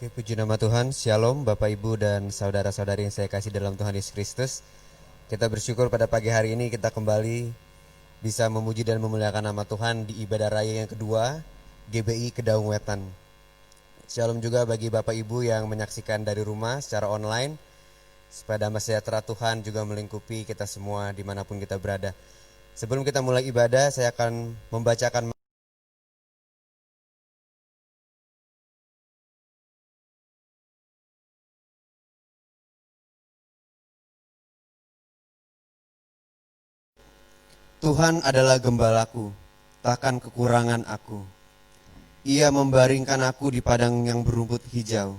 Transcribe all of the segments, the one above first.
Oke, puji nama Tuhan. Shalom Bapak Ibu dan saudara-saudari yang saya kasih dalam Tuhan Yesus Kristus. Kita bersyukur pada pagi hari ini kita kembali bisa memuji dan memuliakan nama Tuhan di ibadah raya yang kedua GBI Kedaung Wetan. Shalom juga bagi Bapak Ibu yang menyaksikan dari rumah secara online. Supaya damai sejahtera Tuhan juga melingkupi kita semua dimanapun kita berada. Sebelum kita mulai ibadah, saya akan membacakan Tuhan adalah gembalaku, takkan kekurangan aku. Ia membaringkan aku di padang yang berumput hijau.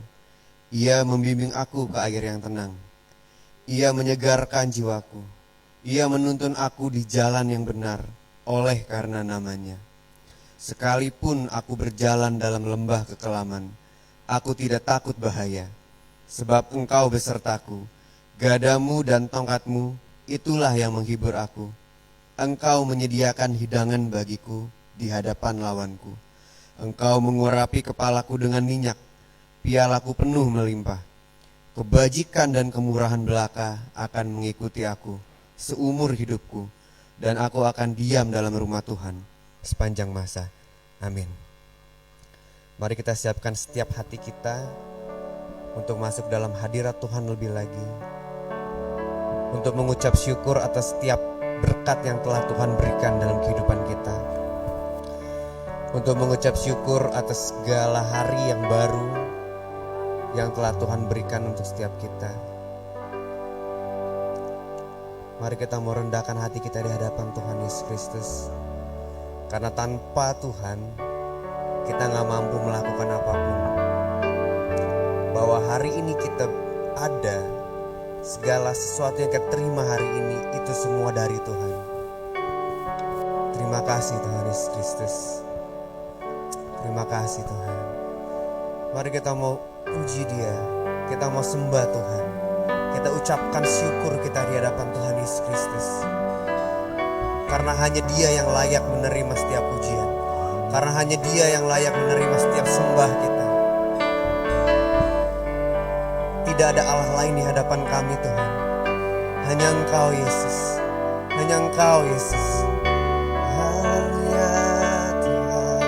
Ia membimbing aku ke air yang tenang. Ia menyegarkan jiwaku. Ia menuntun aku di jalan yang benar, oleh karena namanya. Sekalipun aku berjalan dalam lembah kekelaman, aku tidak takut bahaya. Sebab Engkau besertaku, gadamu dan tongkatmu, itulah yang menghibur aku. Engkau menyediakan hidangan bagiku di hadapan lawanku. Engkau mengurapi kepalaku dengan minyak, pialaku penuh melimpah. Kebajikan dan kemurahan belaka akan mengikuti aku seumur hidupku, dan aku akan diam dalam rumah Tuhan sepanjang masa. Amin. Mari kita siapkan setiap hati kita untuk masuk dalam hadirat Tuhan lebih lagi, untuk mengucap syukur atas setiap berkat yang telah Tuhan berikan dalam kehidupan kita, untuk mengucap syukur atas segala hari yang baru yang telah Tuhan berikan untuk setiap kita. Mari kita mau rendahkan hati kita di hadapan Tuhan Yesus Kristus, karena tanpa Tuhan kita gak mampu melakukan apapun. Bahwa hari ini kita ada, segala sesuatu yang kita terima hari ini itu semua dari Tuhan. Terima kasih Tuhan Yesus Kristus. Terima kasih Tuhan. Mari kita mau puji Dia, kita mau sembah Tuhan. Kita ucapkan syukur kita di hadapan Tuhan Yesus Kristus. Karena hanya Dia yang layak menerima setiap pujian. Karena hanya Dia yang layak menerima setiap sembah kita. Tidak ada Allah lain di hadapan kami Tuhan. Hanya Engkau Yesus. Hanya Engkau Yesus. Haleluya Tuhan.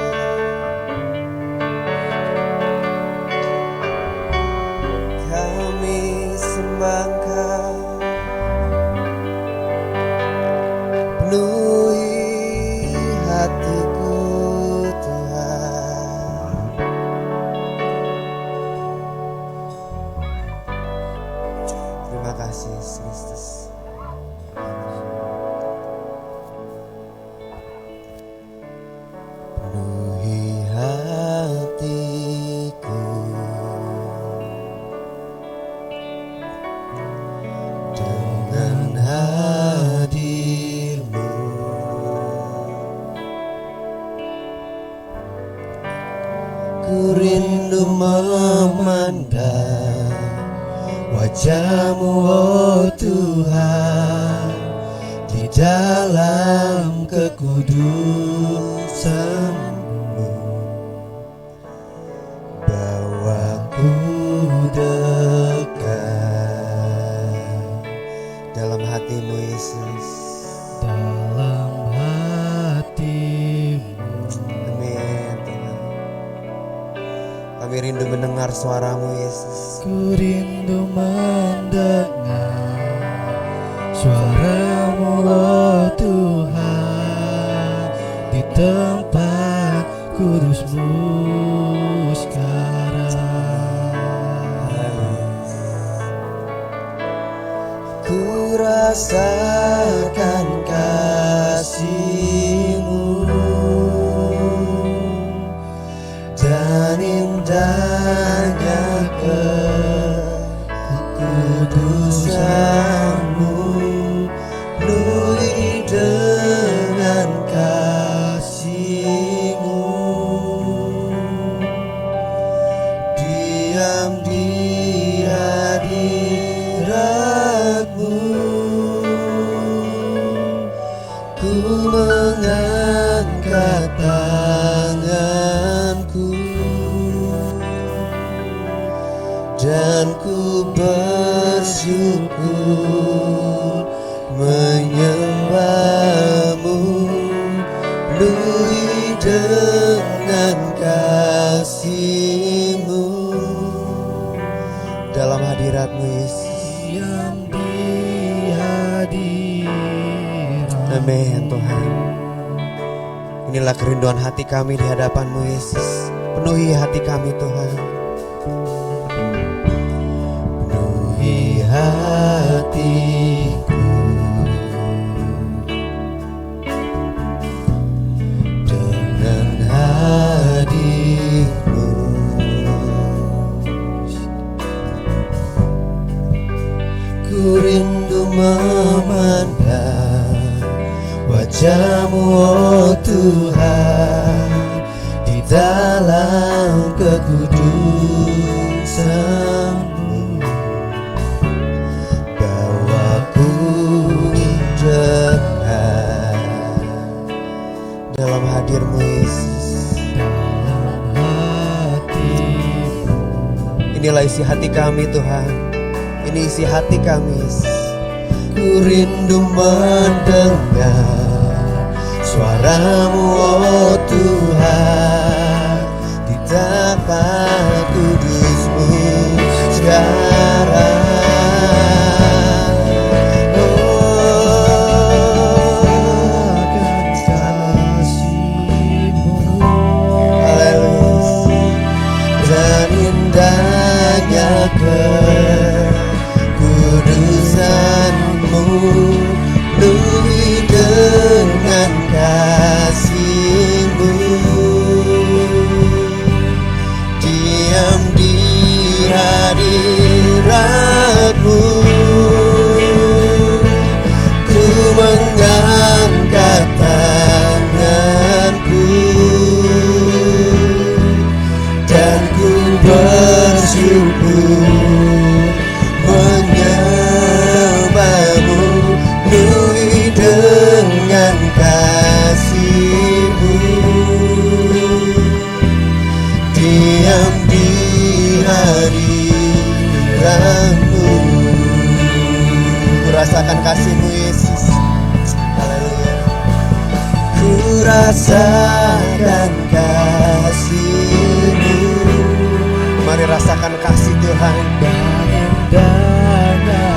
Kami sembah Engkau. Penuhi hatiku Tuhan. Terima kasih Yesus Kristus. Penuhi hatiku dengan hadir-Mu. Ku rindu memandang wajah-Mu, oh Tuhan, di dalam kekudusan-Mu. Bawaku dekat dalam hati-Mu Yesus. Dalam hatimu. Amin Tuhan. Kami rindu mendengar suara-Mu Yesus. Ku rindu mendengar suara-Mu, oh Tuhan, di tempat kudus-Mu sekarang. Ku rasakan kasih-Mu dan indahnya kekudusan-Mu. Penuhi dengan kasih-Mu, diam di hadirat-Mu. Ku mengangkat tanganku Ku bersyukur menyembahmu, penuhi dengan kasih-Mu. Dalam hadirat-Mu Yesus. Diam di hadirat. Amin Tuhan. Inilah kerinduan hati kami di hadapan-Mu Yesus. Penuhi hati kami Tuhan. Penuhi hatiku dengan hadir-Mu. Ku rindu memandang wajah-Mu, oh Tuhan, di dalam kekudusan-Mu. Bawaku dekat dalam hadir-Mu Yesus. Dalam hati-Mu. Inilah isi hati kami Tuhan. Ini isi hati kami Yesus. Ku rindu mendengar suara-Mu, oh Tuhan, di tempat kudus-Mu sekarang. Akan kasih-Mu. Haleluya. Dan indahnya kekudusan-Mu, penuhi dengan kasih-Mu. Diam di hadirat-Mu, ku mengangkat tanganku dan ku bersyukur menyembah-Mu, penuhi dengan kasih-Mu. Diam di hadirat-Mu, ku rasakan kasih-Mu Yesus. Haleluya. Ku rasakan kasih-Mu. Mari rasakan kasih Tuhan.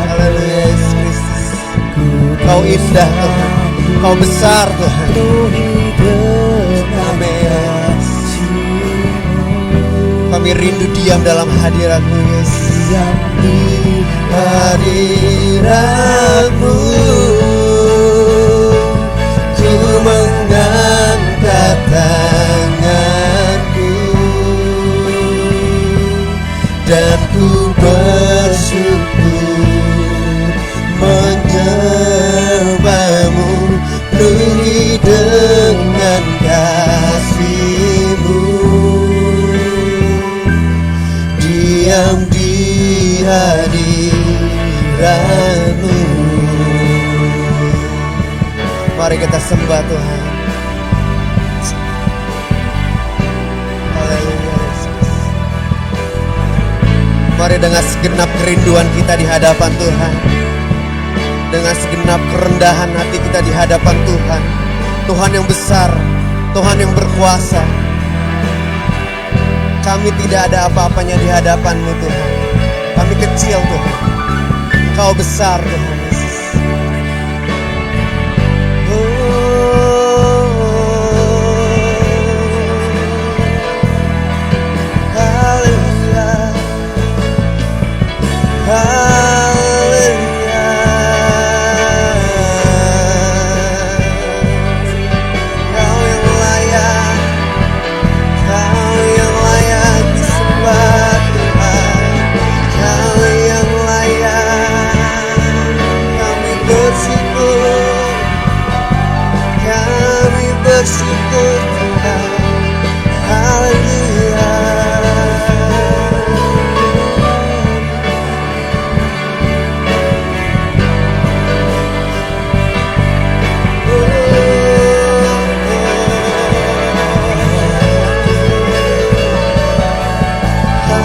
Haleluya Yesus Kristus. Kau indah Tuhan, Kau besar Tuhan. Amin. Kami rindu diam dalam hadirat-Mu Yesus. Diam di Hadirat-Mu, ku mengangkat tanganku dan ku bersyukur menyembah-Mu, penuhi dengan kasih-Mu. Diam di hadirat-Mu. Mari kita sembah Tuhan. Haleluya Yesus. Mari dengan segenap kerinduan kita di hadapan Tuhan, dengan segenap kerendahan hati kita di hadapan Tuhan. Tuhan yang besar, Tuhan yang berkuasa. Kami tidak ada apa-apanya di hadapan-Mu Tuhan. Kami kecil Tuhan. Engkau besar Tuhan Yesus. Haleluya. Haleluya. Kau yang layak, Kau yang layak disembah Tuhan. Kau yang layak, kami bersyukur. Kami bersyukur Tuhan. Haleluya.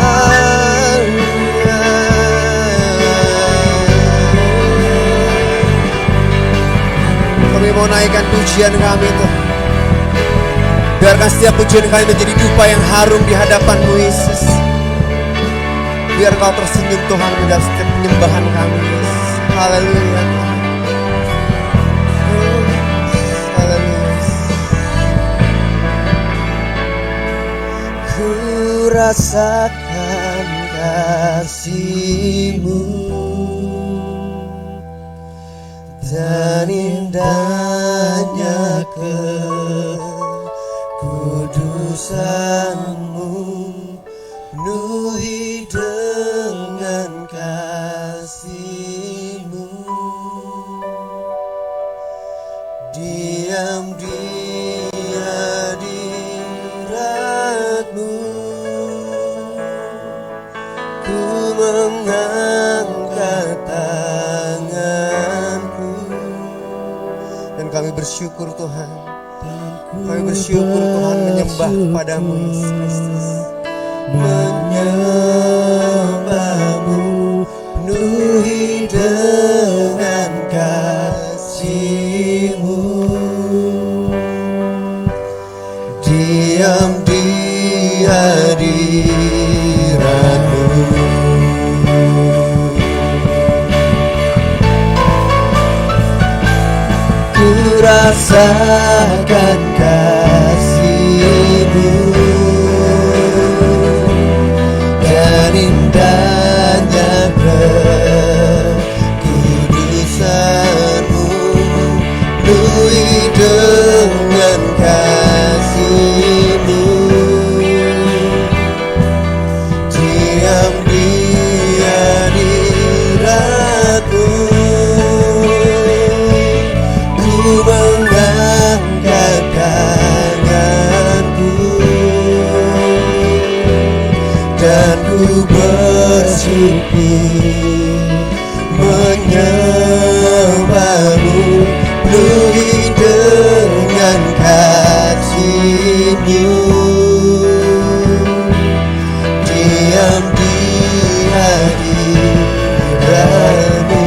Haleluya. mau naikkan pujian kami Tuhan. Biarkan setiap pujian kami menjadi dupa yang harum di hadapan-Mu Yesus. Biar Kau tersenyum Tuhan dalam setiap penyembahan kami Yesus. Haleluya. Haleluya. Ku rasakan kasih-Mu dan indahnya kekudusan-Mu, penuhi dengan kasih-Mu. Diam di hadirat-Mu, ku mengangkat tanganku. Dan kami bersyukur Tuhan, kami bersyukur Tuhan menyembah padamu Yesus Kristus. Menyembah-Mu, penuhi dengan kasih-Mu. Diam di hadirat-Mu. Ku rasakan kasih-Mu dan indahnya kekudusan-Mu, penuhi dengan kasih-Mu. Diam di hadirat-Mu, ku mengangkat tanganku dan ku bersyukur. Menyembah-Mu, penuhi dengan kasih-Mu. Diam di hadirat-Mu.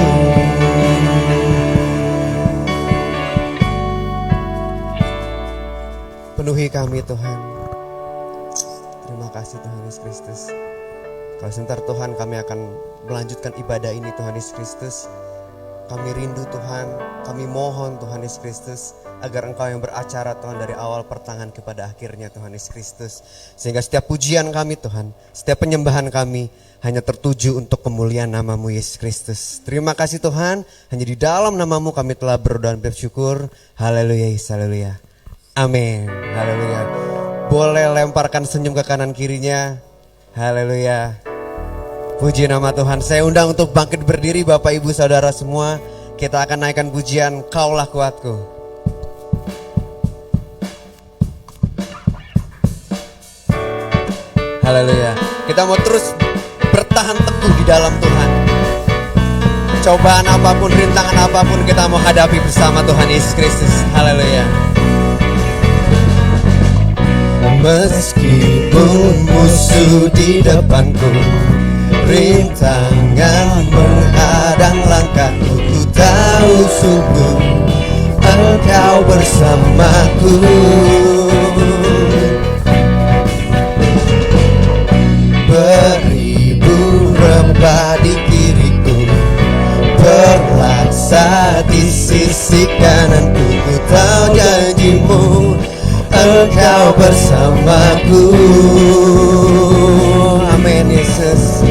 Penuhi kami Tuhan. Terima kasih Tuhan Yesus Kristus. Kalau sebentar Tuhan kami akan melanjutkan ibadah ini Tuhan Yesus Kristus. Kami rindu Tuhan, kami mohon Tuhan Yesus Kristus agar Engkau yang beracara Tuhan dari awal pertengahan kepada akhirnya Tuhan Yesus Kristus. Sehingga setiap pujian kami Tuhan, setiap penyembahan kami hanya tertuju untuk kemuliaan nama-Mu Yesus Kristus. Terima kasih Tuhan, hanya di dalam nama-Mu kami telah berdoa dan bersyukur. Haleluya, haleluya. Amin, haleluya. Boleh lemparkan senyum ke kanan kirinya. Haleluya. Puji nama Tuhan. Saya undang untuk bangkit berdiri Bapak Ibu Saudara semua. Kita akan naikkan pujian Kaulah Kuatku. Haleluya. Kita mau terus bertahan teguh di dalam Tuhan. Cobaan apapun, rintangan apapun kita mau hadapi bersama Tuhan Yesus Kristus. Haleluya. Meskipun musuh di depanku, rintangan menghadang langkahku, ku tahu sungguh Engkau bersamaku. Beribu rempah di kiriku, berlaksa di sisi kananku, ku tahu janji-Mu Engkau bersamaku. Amin Yesus.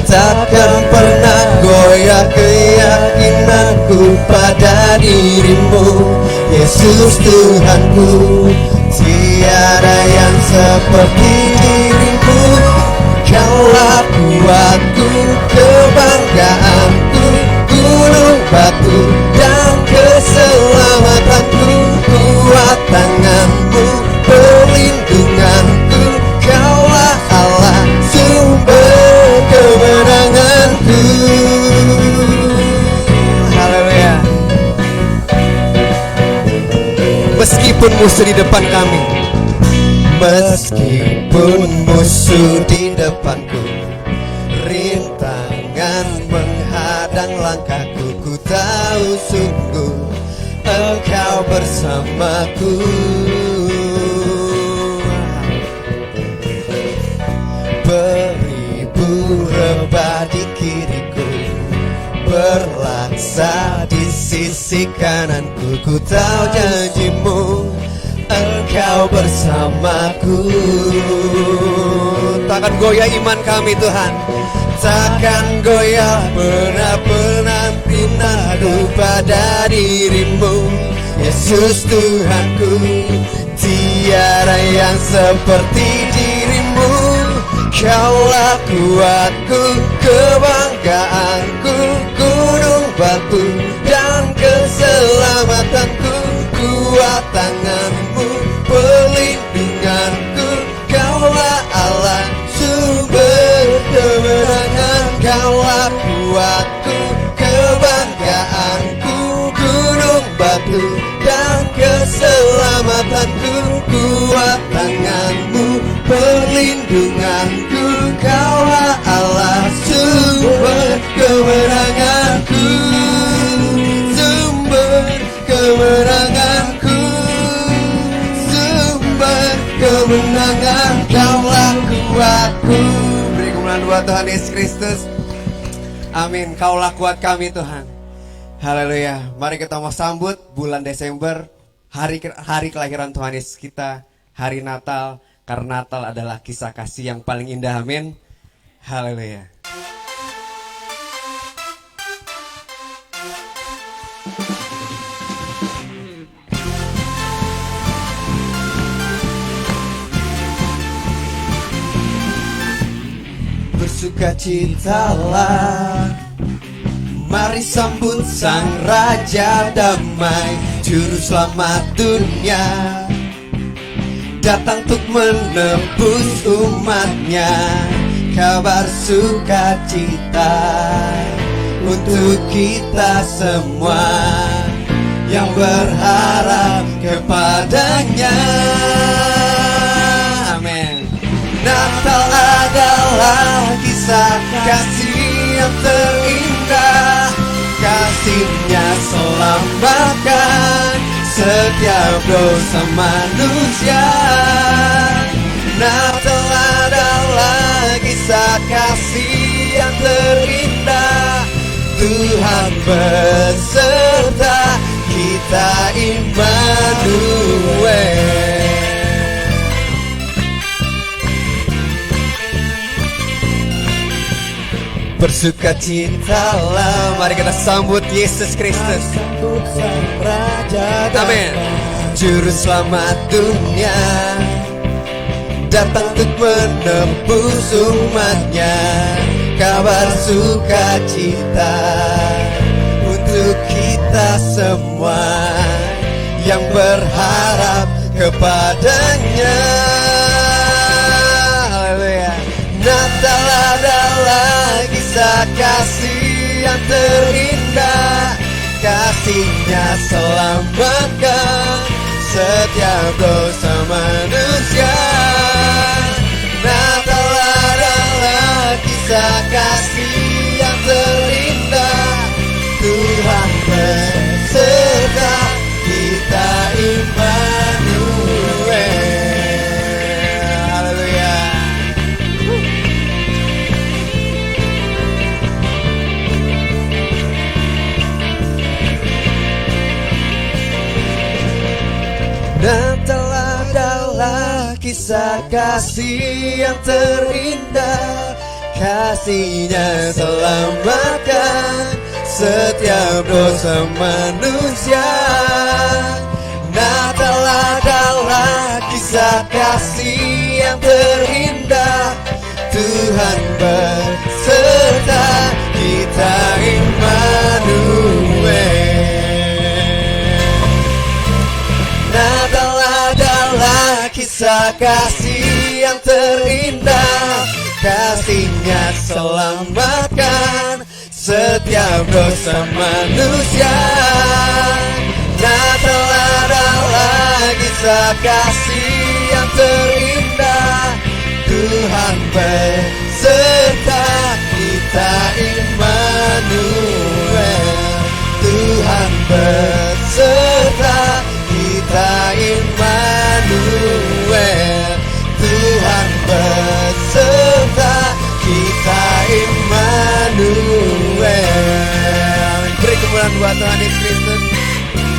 Takkan pernah goyah keyakinanku pada diri-Mu Yesus Tuhanku. Tiada yang seperti diri-Mu. Kaulah kuatku, kebanggaanku, gunung batu dan keselamatanku. Kuat tangan-Mu, perlindunganku, Kaulah Allah, sumber kemenanganku. Haleluya. Meskipun musuh di depan kami, meskipun musuh di depanku, rintangan menghadang langkahku, ku tahu sungguh Engkau bersamaku. Beribu rebah di kiriku, berlaksa di sisi kananku. Ku tahu janjimu, Engkau bersamaku. Takkan goyah iman kami Tuhan, takkan goyah pernah pindah pada dirimu. Yesus Tuhanku, tiada yang seperti dirimu. Kaulah kuatku, kebanggaanku, gunung batu dan keselamatanku. Kuat tanganmu, perlindunganku. Kaulah Allah, sumber kemenangan. Kaulah kuatku, kebanggaanku, gunung batu dan keselamatanku. Kuat tanganmu, perlindunganku. Kaulah Allah, sumber kemenanganku, sumber kemenanganku, sumber kemenangan. Kaulah kuatku. Beri kemuliaan buat Tuhan Yesus Kristus. Amin. Kaulah kuat kami Tuhan. Haleluya. Mari kita mau sambut bulan Desember, hari kelahiran Tuhan Yesus kita, hari Natal. Karena Natal adalah kisah kasih yang paling indah. Amin. Haleluya. Bersukacitalah, mari sambut Sang Raja Damai, Juru Selamat dunia, datang untuk menebus umatnya. Kabar sukacita untuk kita semua yang berharap kepadanya. Amin. Natal adalah kisah kasih yang terindah. Kasih-Nya selamatkan setiap dosa manusia. Natal adalah kisah kasih yang terindah. Tuhan beserta kita, Immanuel. Bersukacitalah, mari kita sambut Yesus Kristus. Sambut Sang Raja Amin. Juru Selamat dunia, datang untuk menebus umatnya. Kabar sukacita untuk kita semua yang berharap kepadanya. Haleluya. Natal adalah kisah kasih yang terindah. Kasih-Nya selamatkan setiap dosa manusia. Natal adalah kisah kasih yang terindah. Tuhan beserta kita, Immanuel. Haleluya. Natal adalah kisah kasih yang terindah. Kasih-Nya selamatkan setiap dosa manusia. Natal adalah kisah kasih yang terindah. Tuhan beserta kita, Immanuel. Natal adalah kisah kasih yang terindah. Kasih-Nya selamatkan setiap dosa manusia. Natal adalah kisah kasih yang terindah. Tuhan beserta kita, Immanuel. Tuhan beserta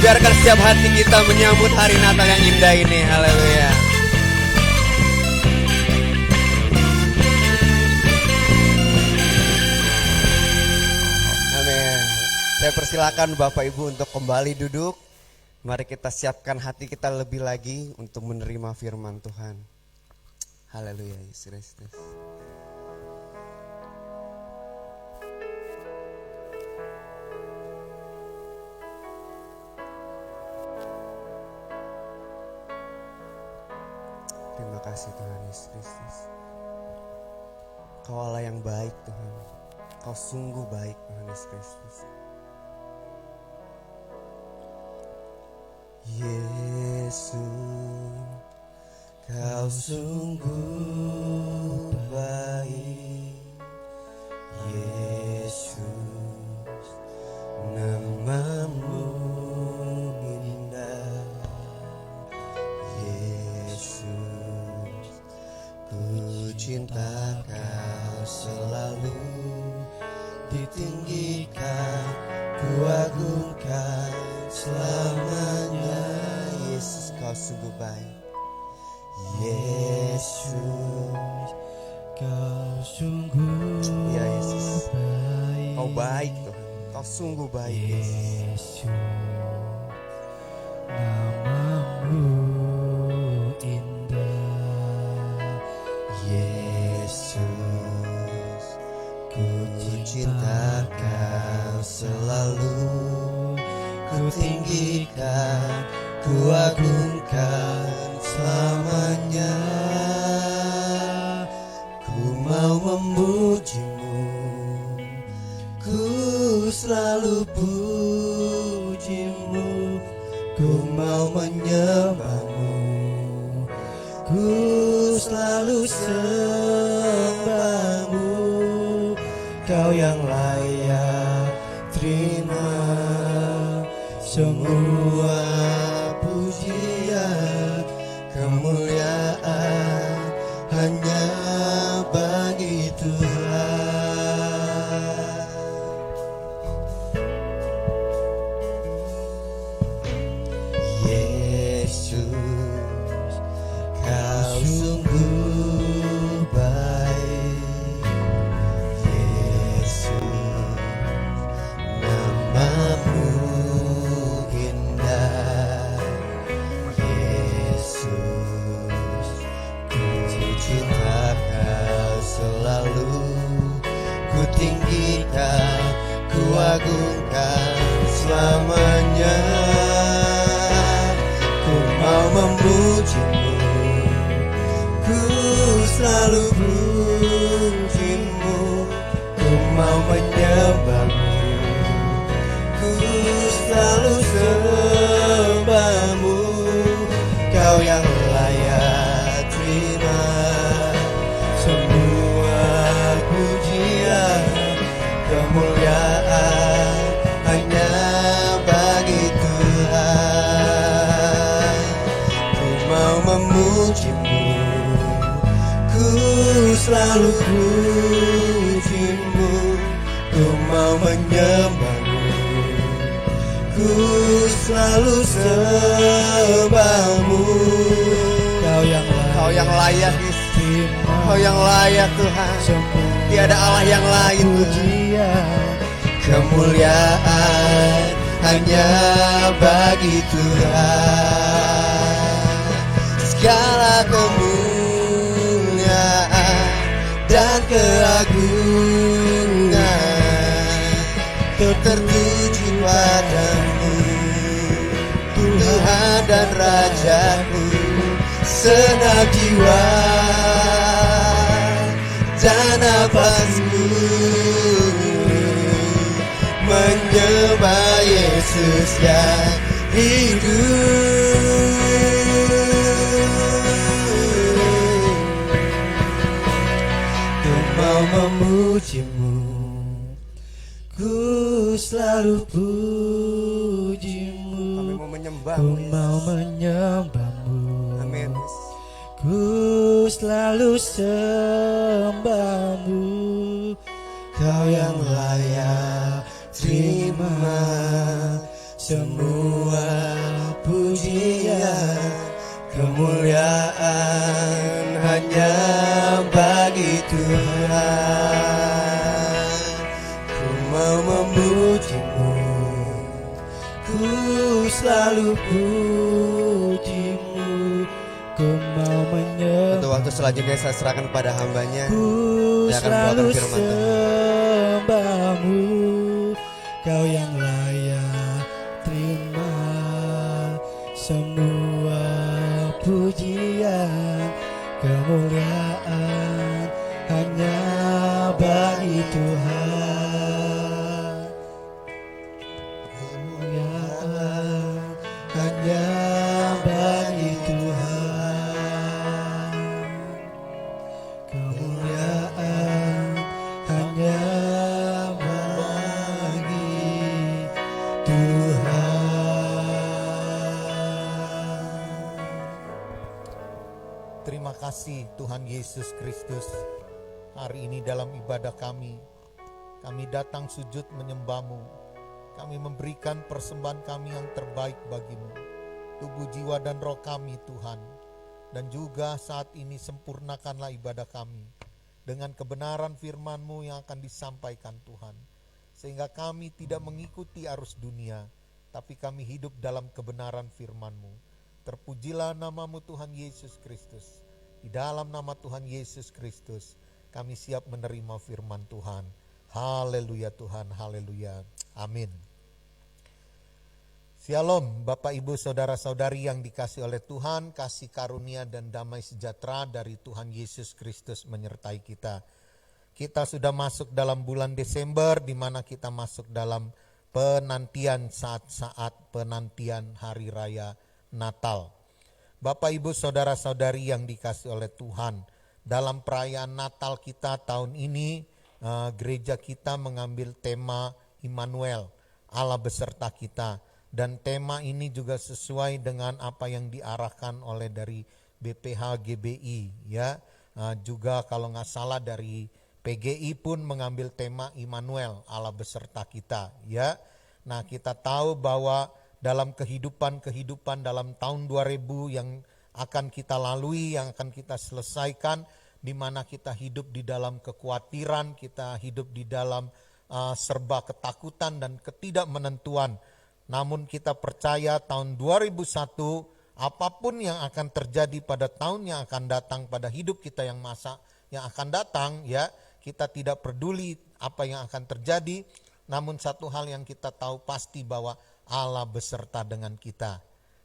Biarkan setiap hati kita menyambut hari Natal yang indah ini. Haleluya. Amin. Saya persilakan Bapak Ibu untuk kembali duduk. Mari kita siapkan hati kita lebih lagi untuk menerima firman Tuhan. Haleluya, Yesus Kristus. Terima kasih Tuhan Yesus Kristus. Kau Allah yang baik Tuhan. Kau sungguh baik Tuhan Yesus Kristus. Yesus, Kau sungguh baik. Yesus, namamu indah. Yesus, ku cinta Kau selalu ditinggikan, ku agungkan selamanya. Yesus, Kau sungguh baik. Yesus, Kau sungguh ya Yesus, baik. Kau baik Tuhan, Kau sungguh baik Yesus. Namamu indah. Yesus, ku cinta Kau selalu, ku tinggikan, ku agungkan selamanya. Ku mau memuji-Mu, ku selalu puji-Mu. Ku mau menyembah-Mu, ku selalu sembah-Mu. Kau yang layak terima semua pujian, kemuliaan hanya bagi Tuhan. Yesus, Kau sungguh baik. Yesus, namamu indah. Yesus, ku cinta Kau selalu, ku tinggikan, ku agungkan selamanya. Ku mau memuji-Mu, ku selalu puji-Mu. Ku mau menyembah-Mu, ku selalu sembah-Mu. Kau yang layak terima semua pujian, kemuliaan hanya bagi Tuhan. Ku mau memuji-Mu, ku selalu puji-Mu. Ku mau menyembah-Mu, ku selalu sembah-Mu. Kau yang layak, Kau yang layak Tuhan. Tiada Allah yang lain Tuhan. Kemuliaan hanya bagi Tuhan. Segala kemuliaan dan keagungan tertuju padamu, Tuhan dan Rajaku. Senang jiwa dan nafasku menyembah Yesus yang hidup. Ku mau memuji-Mu, ku selalu puji-Mu. Kami mau menyembah-Mu, Ku mau menyembah-Mu. Amin. Ku selalu sembah-Mu. Kau yang layak terima semua pujian, kemuliaan hanya bagi Tuhan. Ku mau memujimu, ku selalu pujimu, ku mau menyembah. Untuk waktu selanjutnya saya serahkan kepada hambanya. Ku Dia akan selalu membawakan firman Tuhan. sembahmu, Kau yang layak terima semua pujian, kemuliaan hanya bagi Tuhan. Kemuliaan hanya bagi Tuhan. Kemuliaan hanya bagi Tuhan. Terima kasih Tuhan Yesus Kristus. Hari ini dalam ibadah kami datang sujud menyembah-Mu. Kami memberikan persembahan kami yang terbaik bagi-Mu. Tubuh, jiwa, dan roh kami Tuhan. Dan juga saat ini sempurnakanlah ibadah kami dengan kebenaran firman-Mu yang akan disampaikan Tuhan. Sehingga kami tidak mengikuti arus dunia, tapi kami hidup dalam kebenaran firman-Mu. Terpujilah nama-Mu Tuhan Yesus Kristus. Di dalam nama Tuhan Yesus Kristus, kami siap menerima firman Tuhan. Haleluya Tuhan, haleluya. Amin. Shalom Bapak Ibu Saudara-saudari yang dikasih oleh Tuhan, kasih karunia dan damai sejahtera dari Tuhan Yesus Kristus menyertai kita. Kita sudah masuk dalam bulan Desember, di mana kita masuk dalam penantian saat-saat penantian Hari Raya Natal. Bapak Ibu Saudara-saudari yang dikasih oleh Tuhan, dalam perayaan Natal kita tahun ini, gereja kita mengambil tema Immanuel, Allah beserta kita. Dan tema ini juga sesuai dengan apa yang diarahkan oleh dari BPH GBI, ya. Juga kalau nggak salah dari PGI pun mengambil tema Immanuel, Allah beserta kita, ya. Nah, kita tahu bahwa dalam kehidupan dalam tahun 2000 yang akan kita lalui, yang akan kita selesaikan, di mana kita hidup di dalam kekhawatiran, kita hidup di dalam serba ketakutan dan ketidakmenentuan. Namun kita percaya tahun 2001, apapun yang akan terjadi pada tahun yang akan datang, pada hidup kita yang akan datang, ya, kita tidak peduli apa yang akan terjadi. Namun satu hal yang kita tahu pasti bahwa Allah beserta dengan kita.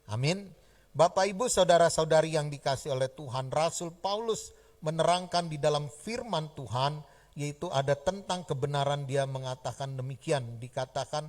Amin. Bapak Ibu Saudara-saudari yang dikasih oleh Tuhan, Rasul Paulus menerangkan di dalam firman Tuhan, yaitu ada tentang kebenaran. Dia mengatakan demikian, dikatakan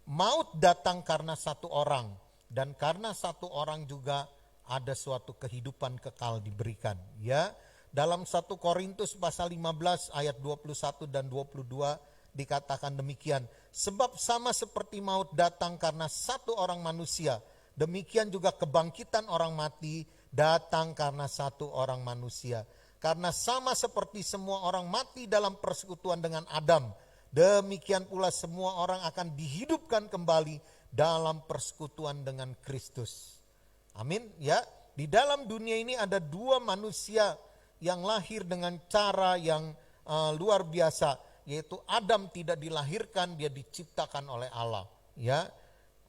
maut datang karena satu orang, dan karena satu orang juga ada suatu kehidupan kekal diberikan, ya. Dalam 1 Korintus pasal 15 ayat 21 dan 22 dikatakan demikian, sebab sama seperti maut datang karena satu orang manusia, demikian juga kebangkitan orang mati datang karena satu orang manusia. Karena sama seperti semua orang mati dalam persekutuan dengan Adam, demikian pula semua orang akan dihidupkan kembali dalam persekutuan dengan Kristus. Amin, ya. Di dalam dunia ini ada dua manusia yang lahir dengan cara yang luar biasa, yaitu Adam tidak dilahirkan, dia diciptakan oleh Allah, ya.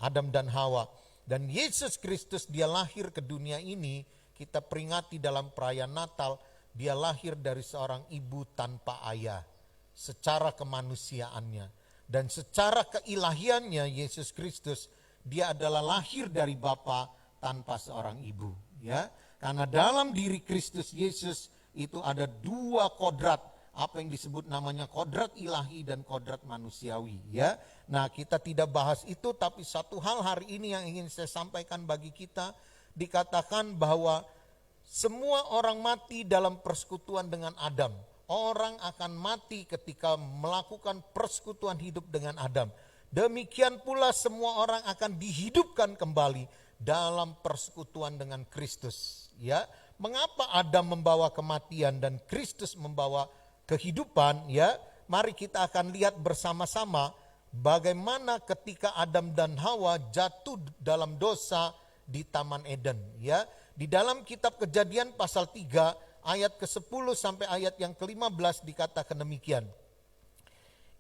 Adam dan Hawa. Dan Yesus Kristus dia lahir ke dunia ini, kita peringati dalam perayaan Natal, dia lahir dari seorang ibu tanpa ayah secara kemanusiaannya. Dan secara keilahiannya Yesus Kristus dia adalah lahir dari Bapa tanpa seorang ibu, ya. Karena dalam diri Kristus Yesus itu ada dua kodrat, apa yang disebut namanya kodrat ilahi dan kodrat manusiawi, ya. Nah, kita tidak bahas itu, tapi satu hal hari ini yang ingin saya sampaikan bagi kita, dikatakan bahwa semua orang mati dalam persekutuan dengan Adam. Orang akan mati ketika melakukan persekutuan hidup dengan Adam. Demikian pula semua orang akan dihidupkan kembali dalam persekutuan dengan Kristus, ya. Mengapa Adam membawa kematian dan Kristus membawa kehidupan, ya? Mari kita akan lihat bersama-sama bagaimana ketika Adam dan Hawa jatuh dalam dosa di Taman Eden. Ya, di dalam kitab Kejadian pasal 3 ayat ke-10 sampai ayat yang ke-15 dikatakan demikian.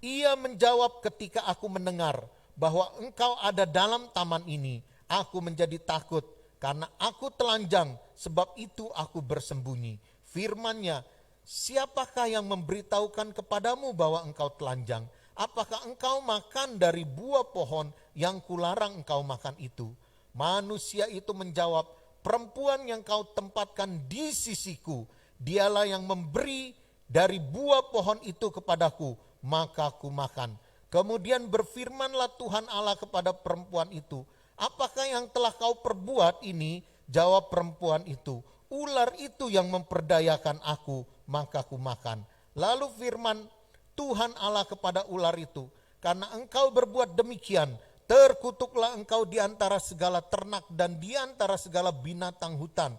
Ia menjawab, ketika aku mendengar bahwa engkau ada dalam taman ini, aku menjadi takut karena aku telanjang, sebab itu aku bersembunyi. Firman-Nya, siapakah yang memberitahukan kepadamu bahwa engkau telanjang? Apakah engkau makan dari buah pohon yang kularang engkau makan itu? Manusia itu menjawab, perempuan yang kau tempatkan di sisiku, dialah yang memberi dari buah pohon itu kepadaku, maka ku makan. Kemudian berfirmanlah Tuhan Allah kepada perempuan itu, apakah yang telah kau perbuat ini? Jawab perempuan itu, ular itu yang memperdayakan aku, maka ku makan. Lalu firman Tuhan Allah kepada ular itu, karena engkau berbuat demikian, terkutuklah engkau di antara segala ternak dan di antara segala binatang hutan.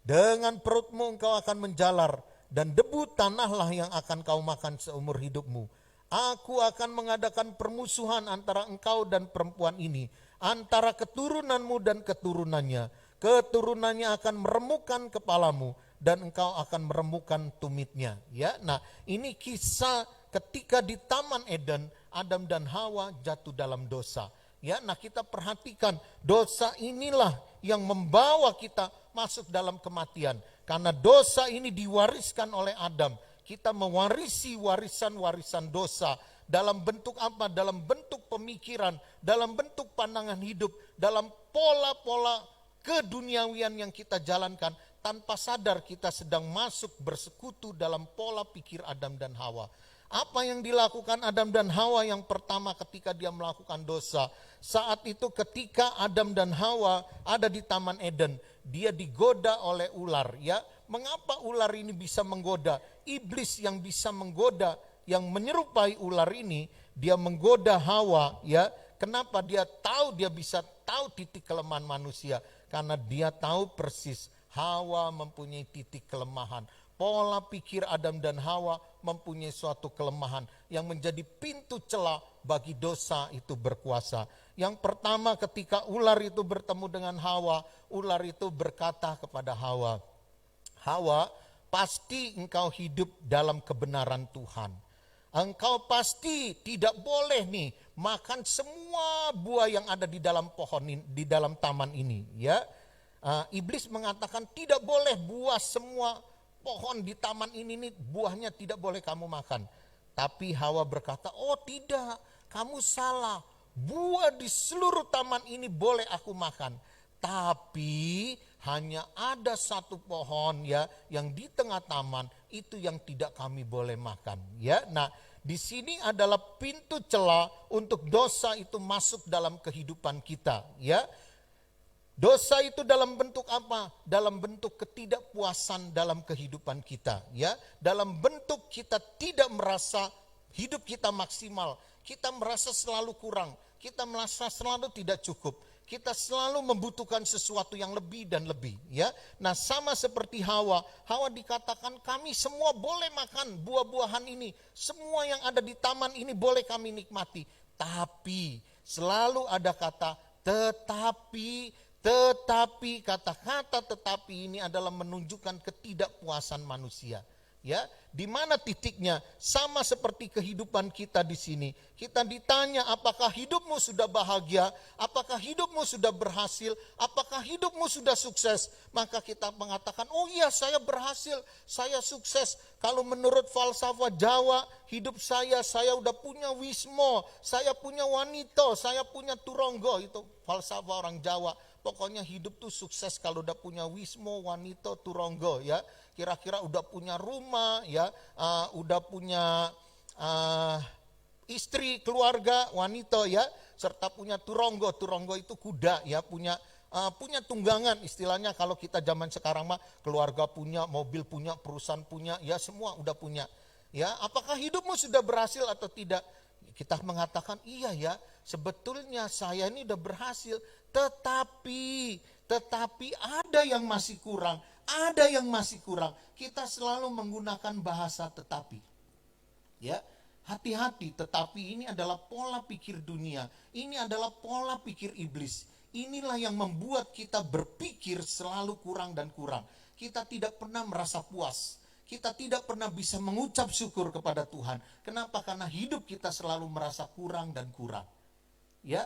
Dengan perutmu engkau akan menjalar, dan debu tanahlah yang akan kau makan seumur hidupmu. Aku akan mengadakan permusuhan antara engkau dan perempuan ini, antara keturunanmu dan keturunannya. Keturunannya akan meremukkan kepalamu, dan engkau akan meremukkan tumitnya. Ya, nah ini kisah ketika di Taman Eden, Adam dan Hawa jatuh dalam dosa. Ya, nah kita perhatikan dosa inilah yang membawa kita masuk dalam kematian. Karena dosa ini diwariskan oleh Adam. Kita mewarisi warisan-warisan dosa. Dalam bentuk apa? Dalam bentuk pemikiran, dalam bentuk pandangan hidup, dalam pola-pola keduniawian yang kita jalankan. Tanpa sadar kita sedang masuk bersekutu dalam pola pikir Adam dan Hawa. Apa yang dilakukan Adam dan Hawa yang pertama ketika dia melakukan dosa? Saat itu ketika Adam dan Hawa ada di Taman Eden, dia digoda oleh ular. Ya, mengapa ular ini bisa menggoda? Iblis yang bisa menggoda, yang menyerupai ular ini, dia menggoda Hawa. Ya, kenapa dia tahu? Dia bisa tahu titik kelemahan manusia karena dia tahu persis Hawa mempunyai titik kelemahan. Pola pikir Adam dan Hawa mempunyai suatu kelemahan yang menjadi pintu celah bagi dosa itu berkuasa. Yang pertama, ketika ular itu bertemu dengan Hawa, ular itu berkata kepada Hawa, Hawa, pasti engkau hidup dalam kebenaran Tuhan. Engkau pasti tidak boleh nih makan semua buah yang ada di dalam pohon ini, di dalam taman ini. Ya, iblis mengatakan tidak boleh buah semua pohon di taman ini nih, buahnya tidak boleh kamu makan. Tapi Hawa berkata, oh tidak, kamu salah. Buah di seluruh taman ini boleh aku makan. Tapi hanya ada satu pohon ya yang di tengah taman itu yang tidak kami boleh makan. Ya, nah di sini adalah pintu celah untuk dosa itu masuk dalam kehidupan kita. Ya, dosa itu dalam bentuk apa? Dalam bentuk ketidakpuasan dalam kehidupan kita. Ya, dalam bentuk kita tidak merasa hidup kita maksimal. Kita merasa selalu kurang. Kita merasa selalu tidak cukup. Kita selalu membutuhkan sesuatu yang lebih dan lebih. Ya, nah sama seperti Hawa. Hawa dikatakan kami semua boleh makan buah-buahan ini. Semua yang ada di taman ini boleh kami nikmati. Tapi selalu ada kata tetapi. Tetapi kata-kata tetapi ini adalah menunjukkan ketidakpuasan manusia. Ya, di mana titiknya? Sama seperti kehidupan kita di sini. Kita ditanya apakah hidupmu sudah bahagia, apakah hidupmu sudah berhasil, apakah hidupmu sudah sukses. Maka kita mengatakan, oh iya saya berhasil, saya sukses. Kalau menurut falsafah Jawa, hidup saya udah punya wismo, saya punya wanita, saya punya turonggo. Itu falsafah orang Jawa. Pokoknya hidup tuh sukses kalau udah punya wismo, wanita, turonggo ya. Kira-kira udah punya rumah ya, udah punya istri, keluarga, wanita ya, serta punya turonggo. Turonggo itu kuda ya, punya tunggangan istilahnya. Kalau kita zaman sekarang mah keluarga punya, mobil punya, perusahaan punya, ya semua udah punya. Ya, apakah hidupmu sudah berhasil atau tidak? Kita mengatakan iya ya, sebetulnya saya ini udah berhasil, tetapi ada yang masih kurang, ada yang masih kurang. Kita selalu menggunakan bahasa tetapi. Ya, Hati-hati, tetapi ini adalah pola pikir dunia. Ini adalah pola pikir iblis. Inilah yang membuat kita berpikir selalu kurang dan kurang. Kita tidak pernah merasa puas. Kita tidak pernah bisa mengucap syukur kepada Tuhan. Kenapa? Karena hidup kita selalu merasa kurang dan kurang. Ya,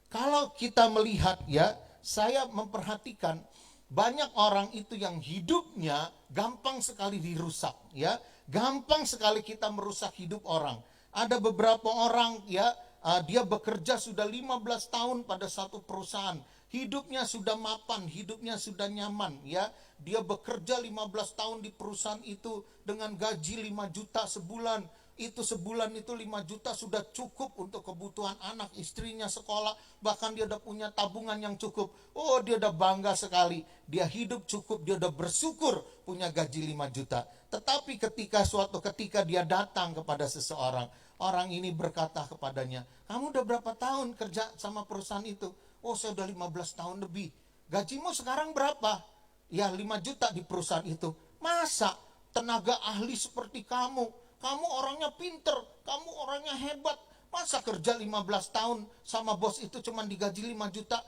kalau kita melihat, ya, saya memperhatikan banyak orang itu yang hidupnya gampang sekali dirusak, ya. Gampang sekali kita merusak hidup orang. Ada beberapa orang, ya, dia bekerja sudah 15 tahun pada satu perusahaan. Hidupnya sudah mapan, hidupnya sudah nyaman, ya. Dia bekerja 15 tahun di perusahaan itu dengan gaji 5 juta sebulan. Itu sebulan itu 5 juta sudah cukup untuk kebutuhan anak, istrinya sekolah. Bahkan dia udah punya tabungan yang cukup. Oh, dia udah bangga sekali. Dia hidup cukup, dia udah bersyukur punya gaji 5 juta. Tetapi suatu ketika dia datang kepada seseorang, orang ini berkata kepadanya, kamu udah berapa tahun kerja sama perusahaan itu? Oh, saya udah 15 tahun lebih. Gajimu sekarang berapa? Ya, 5 juta di perusahaan itu. Masa tenaga ahli seperti kamu orangnya pinter, kamu orangnya hebat, masa kerja 15 tahun sama bos itu cuma digaji 5 juta?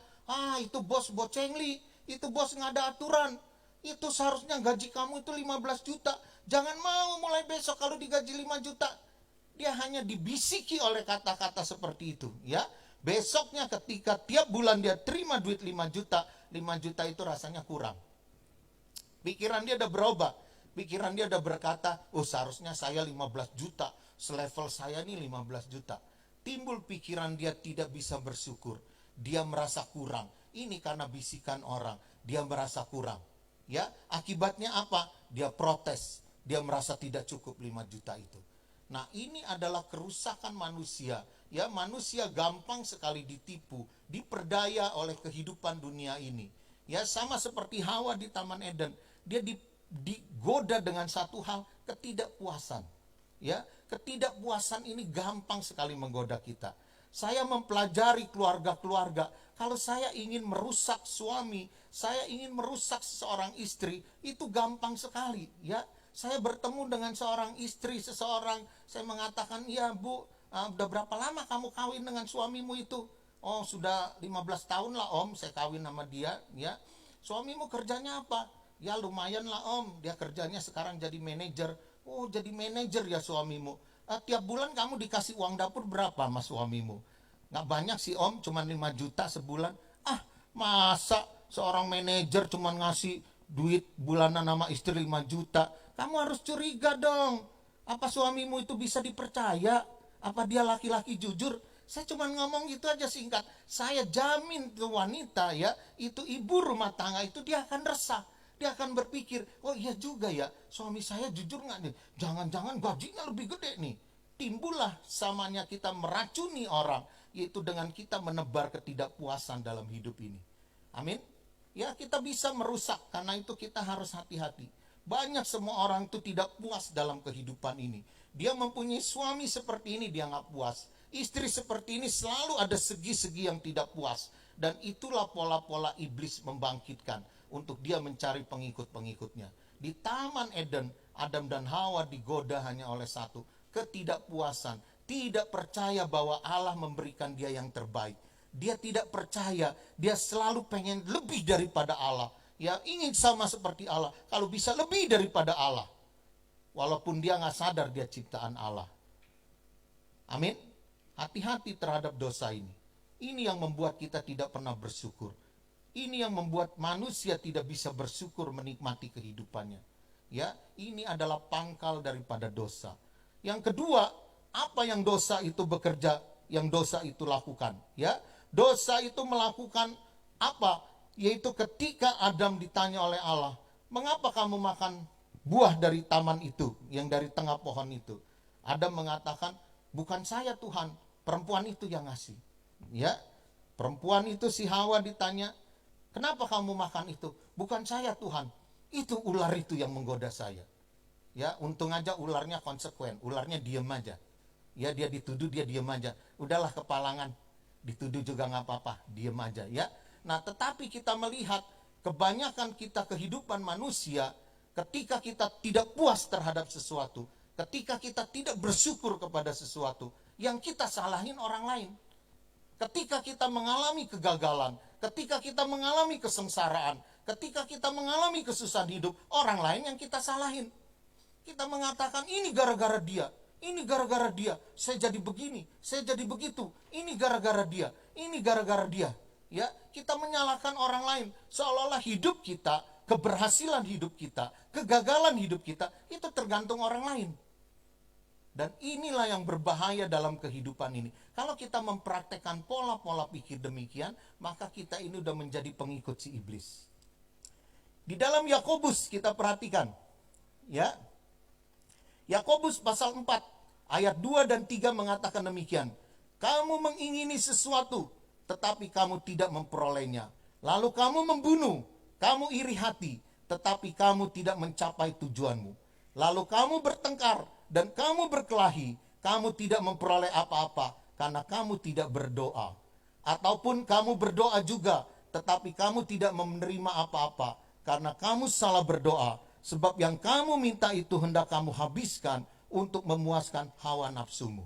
Itu bos bocengli, itu bos nggak ada aturan. Itu seharusnya gaji kamu itu 15 juta. Jangan mau mulai besok kalau digaji 5 juta. Dia hanya dibisiki oleh kata-kata seperti itu, ya. Besoknya ketika tiap bulan dia terima duit 5 juta, 5 juta itu rasanya kurang. Pikiran dia udah berubah. Pikiran dia udah berkata, oh seharusnya saya 15 juta, selevel saya nih 15 juta. Timbul pikiran dia tidak bisa bersyukur. Dia merasa kurang. Ini karena bisikan orang, dia merasa kurang. Ya, akibatnya apa? Dia protes. Dia merasa tidak cukup 5 juta itu. Nah, ini adalah kerusakan manusia. Ya, manusia gampang sekali ditipu, diperdaya oleh kehidupan dunia ini. Ya, sama seperti Hawa di Taman Eden. Dia digoda dengan satu hal, ketidakpuasan. Ya, ketidakpuasan ini gampang sekali menggoda kita. Saya mempelajari keluarga-keluarga. Kalau saya ingin merusak suami, saya ingin merusak seorang istri, itu gampang sekali, ya. Saya bertemu dengan seorang istri, saya mengatakan, "Ya, Bu, udah berapa lama kamu kawin dengan suamimu itu?" "Oh, sudah 15 tahun lah, Om, saya kawin sama dia." Ya. "Suamimu kerjanya apa?" "Ya lumayan lah, Om, dia kerjanya sekarang jadi manajer." "Oh, jadi manajer ya suamimu. Tiap bulan kamu dikasih uang dapur berapa mas suamimu?" "Nggak banyak sih, Om, cuma 5 juta sebulan." Masa seorang manajer cuma ngasih duit bulanan nama istri 5 juta? Kamu harus curiga dong. Apa suamimu itu bisa dipercaya? Apa dia laki-laki jujur? Saya cuma ngomong gitu aja singkat. Saya jamin tuh wanita, ya, itu ibu rumah tangga itu dia akan resah. Dia akan berpikir, oh iya juga ya, suami saya jujur nggak nih? Jangan-jangan gajinya lebih gede nih. Timbullah samanya kita meracuni orang, yaitu dengan kita menebar ketidakpuasan dalam hidup ini. Amin. Ya, kita bisa merusak, karena itu kita harus hati-hati. Banyak semua orang itu tidak puas dalam kehidupan ini. Dia mempunyai suami seperti ini, dia nggak puas. Istri seperti ini selalu ada segi-segi yang tidak puas. Dan itulah pola-pola iblis membangkitkan untuk dia mencari pengikut-pengikutnya. Di Taman Eden, Adam dan Hawa digoda hanya oleh satu, ketidakpuasan. Tidak percaya bahwa Allah memberikan dia yang terbaik. Dia tidak percaya, dia selalu pengen lebih daripada Allah. Ya, ingin sama seperti Allah, kalau bisa lebih daripada Allah. Walaupun dia nggak sadar dia ciptaan Allah. Amin. Hati-hati terhadap dosa ini. Ini yang membuat kita tidak pernah bersyukur. Ini yang membuat manusia tidak bisa bersyukur menikmati kehidupannya. Ya, ini adalah pangkal daripada dosa. Yang kedua, apa yang dosa itu bekerja, yang dosa itu lakukan? Ya, dosa itu melakukan apa? Yaitu ketika Adam ditanya oleh Allah, "Mengapa kamu makan buah dari taman itu, yang dari tengah pohon itu?" Adam mengatakan, "Bukan saya Tuhan, perempuan itu yang ngasih." Ya, perempuan itu si Hawa ditanya, "Kenapa kamu makan itu?" "Bukan saya Tuhan, itu ular itu yang menggoda saya." Ya, untung aja ularnya konsekuen, ularnya diem aja. Ya, dia dituduh dia diem aja. Udahlah kepalangan, dituduh juga nggak apa-apa, diem aja ya. Nah, tetapi kita melihat kebanyakan kita kehidupan manusia, ketika kita tidak puas terhadap sesuatu, Ketika kita tidak bersyukur kepada sesuatu, yang kita salahin orang lain. Ketika kita mengalami kegagalan, ketika kita mengalami kesengsaraan, ketika kita mengalami kesusahan hidup, orang lain yang kita salahin. Kita mengatakan ini gara-gara dia, ini gara-gara dia, saya jadi begini, saya jadi begitu, ini gara-gara dia, ini gara-gara dia. Ya, kita menyalahkan orang lain, seolah-olah hidup kita, keberhasilan hidup kita, kegagalan hidup kita, itu tergantung orang lain. Dan inilah yang berbahaya dalam kehidupan ini. Kalau kita mempraktekkan pola-pola pikir demikian, maka kita ini udah menjadi pengikut si iblis. Di dalam Yakobus kita perhatikan, ya. Yakobus pasal 4 ayat 2 dan 3 mengatakan demikian. Kamu mengingini sesuatu, tetapi kamu tidak memperolehnya. Lalu kamu membunuh, kamu iri hati, tetapi kamu tidak mencapai tujuanmu. Lalu kamu bertengkar dan kamu berkelahi, kamu tidak memperoleh apa-apa karena kamu tidak berdoa. Ataupun kamu berdoa juga, tetapi kamu tidak menerima apa-apa karena kamu salah berdoa. Sebab yang kamu minta itu hendak kamu habiskan untuk memuaskan hawa nafsumu.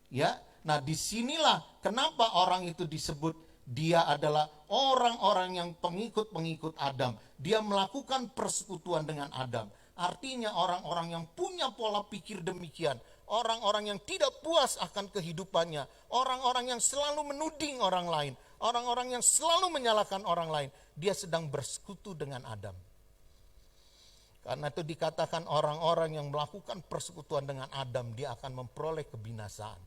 Ya, nah disinilah kenapa orang itu disebut dia adalah orang-orang yang pengikut-pengikut Adam. Dia melakukan persekutuan dengan Adam. Artinya orang-orang yang punya pola pikir demikian, orang-orang yang tidak puas akan kehidupannya, orang-orang yang selalu menuding orang lain, orang-orang yang selalu menyalahkan orang lain, dia sedang bersekutu dengan Adam. Karena itu dikatakan orang-orang yang melakukan persekutuan dengan Adam, dia akan memperoleh kebinasaan.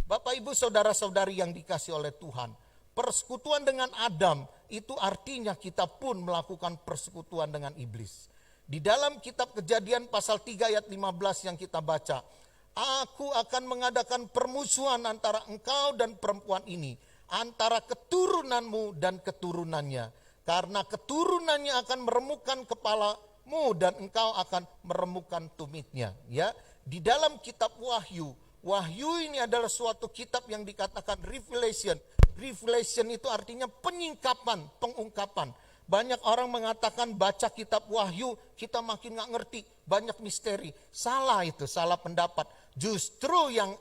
Bapak, Ibu, saudara-saudari yang dikasih oleh Tuhan, persekutuan dengan Adam itu artinya kita pun melakukan persekutuan dengan iblis. Di dalam kitab Kejadian pasal 3 ayat 15 yang kita baca, aku akan mengadakan permusuhan antara engkau dan perempuan ini, antara keturunanmu dan keturunannya, karena keturunannya akan meremukkan kepalamu dan engkau akan meremukkan tumitnya. Ya, di dalam kitab Wahyu, Wahyu ini adalah suatu kitab yang dikatakan revelation. Revelation itu artinya penyingkapan, pengungkapan. Banyak orang mengatakan baca kitab Wahyu kita makin gak ngerti, banyak misteri. Salah itu, salah pendapat. Justru yang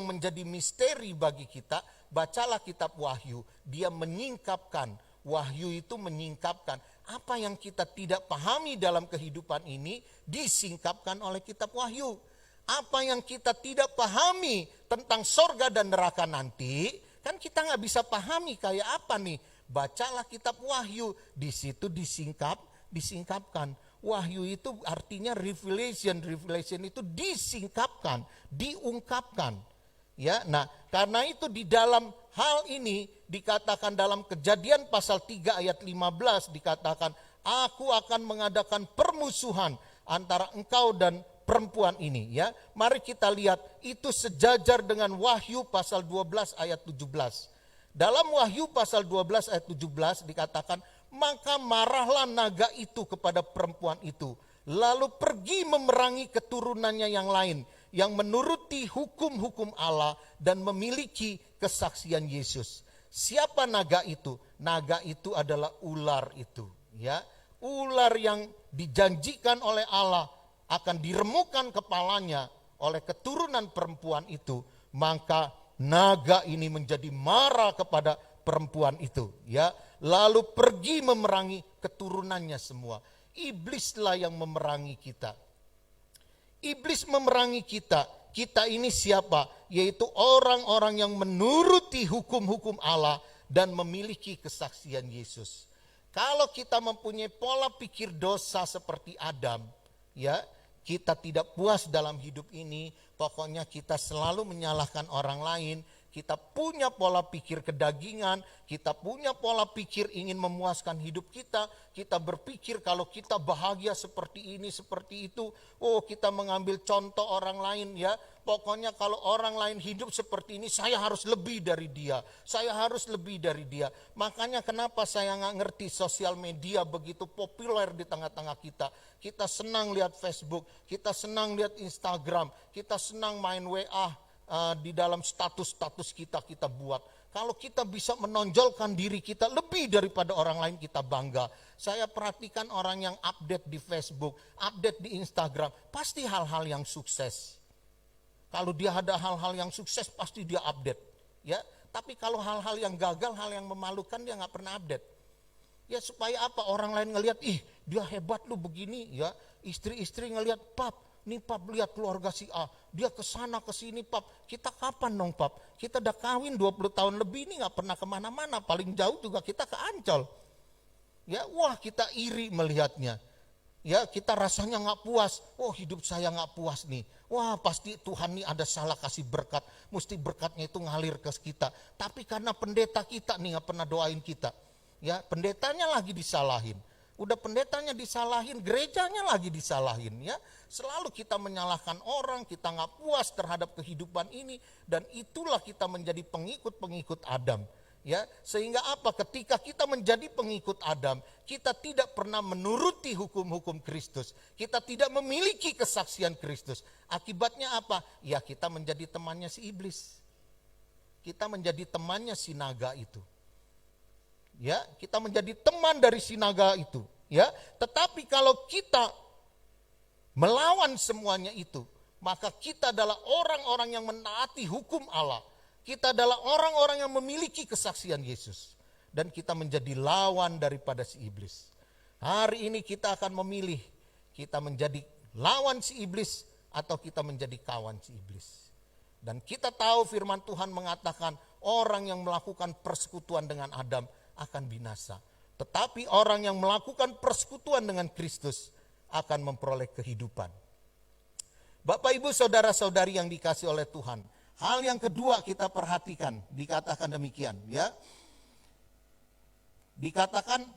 menjadi misteri bagi kita, bacalah kitab Wahyu. Dia menyingkapkan, Wahyu itu menyingkapkan. Apa yang kita tidak pahami dalam kehidupan ini disingkapkan oleh kitab Wahyu. Apa yang kita tidak pahami tentang sorga dan neraka nanti, kan kita gak bisa pahami kayak apa nih. Bacalah kitab Wahyu, di situ disingkapkan. Wahyu itu artinya revelation, revelation itu disingkapkan, diungkapkan. Ya, nah karena itu di dalam hal ini dikatakan dalam Kejadian pasal 3 ayat 15 dikatakan, aku akan mengadakan permusuhan antara engkau dan perempuan ini. Ya, mari kita lihat itu sejajar dengan Wahyu pasal 12 ayat 17. Dalam Wahyu pasal 12 ayat 17 dikatakan, maka marahlah naga itu kepada perempuan itu, lalu pergi memerangi keturunannya yang lain, yang menuruti hukum-hukum Allah dan memiliki kesaksian Yesus. Siapa naga itu? Naga itu adalah ular itu. Ya, ular yang dijanjikan oleh Allah akan diremukkan kepalanya oleh keturunan perempuan itu, maka naga ini menjadi marah kepada perempuan itu, ya. Lalu pergi memerangi keturunannya semua. Iblislah yang memerangi kita. Iblis memerangi kita. Kita ini siapa? Yaitu orang-orang yang menuruti hukum-hukum Allah dan memiliki kesaksian Yesus. Kalau kita mempunyai pola pikir dosa seperti Adam, ya, kita tidak puas dalam hidup ini, pokoknya kita selalu menyalahkan orang lain, kita punya pola pikir kedagingan, kita punya pola pikir ingin memuaskan hidup kita berpikir kalau kita bahagia seperti ini, seperti itu, oh kita mengambil contoh orang lain ya, pokoknya kalau orang lain hidup seperti ini, saya harus lebih dari dia, saya harus lebih dari dia. Makanya kenapa saya gak ngerti sosial media begitu populer di tengah-tengah kita. Kita senang lihat Facebook, kita senang lihat Instagram, kita senang main WA di dalam status-status kita buat. Kalau kita bisa menonjolkan diri kita lebih daripada orang lain, kita bangga. Saya perhatikan orang yang update di Facebook, update di Instagram, pasti hal-hal yang sukses. Kalau dia ada hal-hal yang sukses, pasti dia update. Ya, tapi kalau hal-hal yang gagal, hal yang memalukan, dia nggak pernah update. Ya supaya apa? Orang lain ngelihat, ih dia hebat lu begini. Ya, istri-istri ngelihat, pap, nih pap lihat keluarga si A, dia kesana kesini pap. Kita kapan dong pap? Kita udah kawin 20 tahun lebih ini nggak pernah kemana-mana. Paling jauh juga kita ke Ancol. Ya, wah kita iri melihatnya. Ya, kita rasanya nggak puas. Oh hidup saya nggak puas nih. Wah pasti Tuhan nih ada salah kasih berkat. Mesti berkatnya itu ngalir ke kita. Tapi karena pendeta kita nih nggak pernah doain kita. Ya, pendetanya lagi disalahin. Udah pendetanya disalahin, gerejanya lagi disalahin. Ya, selalu kita menyalahkan orang, kita nggak puas terhadap kehidupan ini, dan itulah kita menjadi pengikut-pengikut Adam. Ya, sehingga apa? Ketika kita menjadi pengikut Adam, kita tidak pernah menuruti hukum-hukum Kristus. Kita tidak memiliki kesaksian Kristus. Akibatnya apa? Ya, kita menjadi temannya si iblis. Kita menjadi temannya si naga itu. Ya, kita menjadi teman dari si naga itu. Ya, tetapi kalau kita melawan semuanya itu, maka kita adalah orang-orang yang menaati hukum Allah. Kita adalah orang-orang yang memiliki kesaksian Yesus. Dan kita menjadi lawan daripada si iblis. Hari ini kita akan memilih, kita menjadi lawan si iblis atau kita menjadi kawan si iblis. Dan kita tahu firman Tuhan mengatakan orang yang melakukan persekutuan dengan Adam akan binasa. Tetapi orang yang melakukan persekutuan dengan Kristus akan memperoleh kehidupan. Bapak ibu saudara-saudari yang dikasih oleh Tuhan. Hal yang kedua kita perhatikan, dikatakan demikian ya. Dikatakan,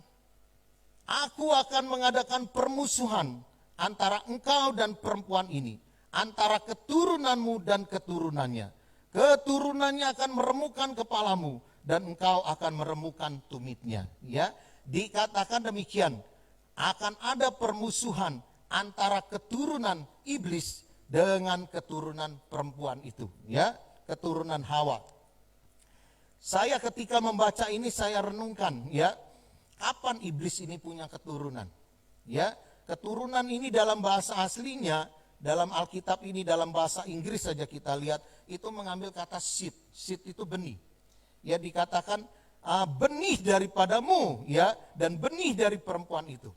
aku akan mengadakan permusuhan antara engkau dan perempuan ini, antara keturunanmu dan keturunannya. Keturunannya akan meremukkan kepalamu dan engkau akan meremukkan tumitnya. Ya, dikatakan demikian, akan ada permusuhan antara keturunan iblis dengan keturunan perempuan itu, ya, keturunan Hawa. Saya ketika membaca ini saya renungkan, ya, kapan iblis ini punya keturunan? Ya, keturunan ini dalam bahasa aslinya, dalam Alkitab ini dalam bahasa Inggris saja kita lihat itu mengambil kata seed. Seed itu benih. Ya, dikatakan benih daripadamu, ya, dan benih dari perempuan itu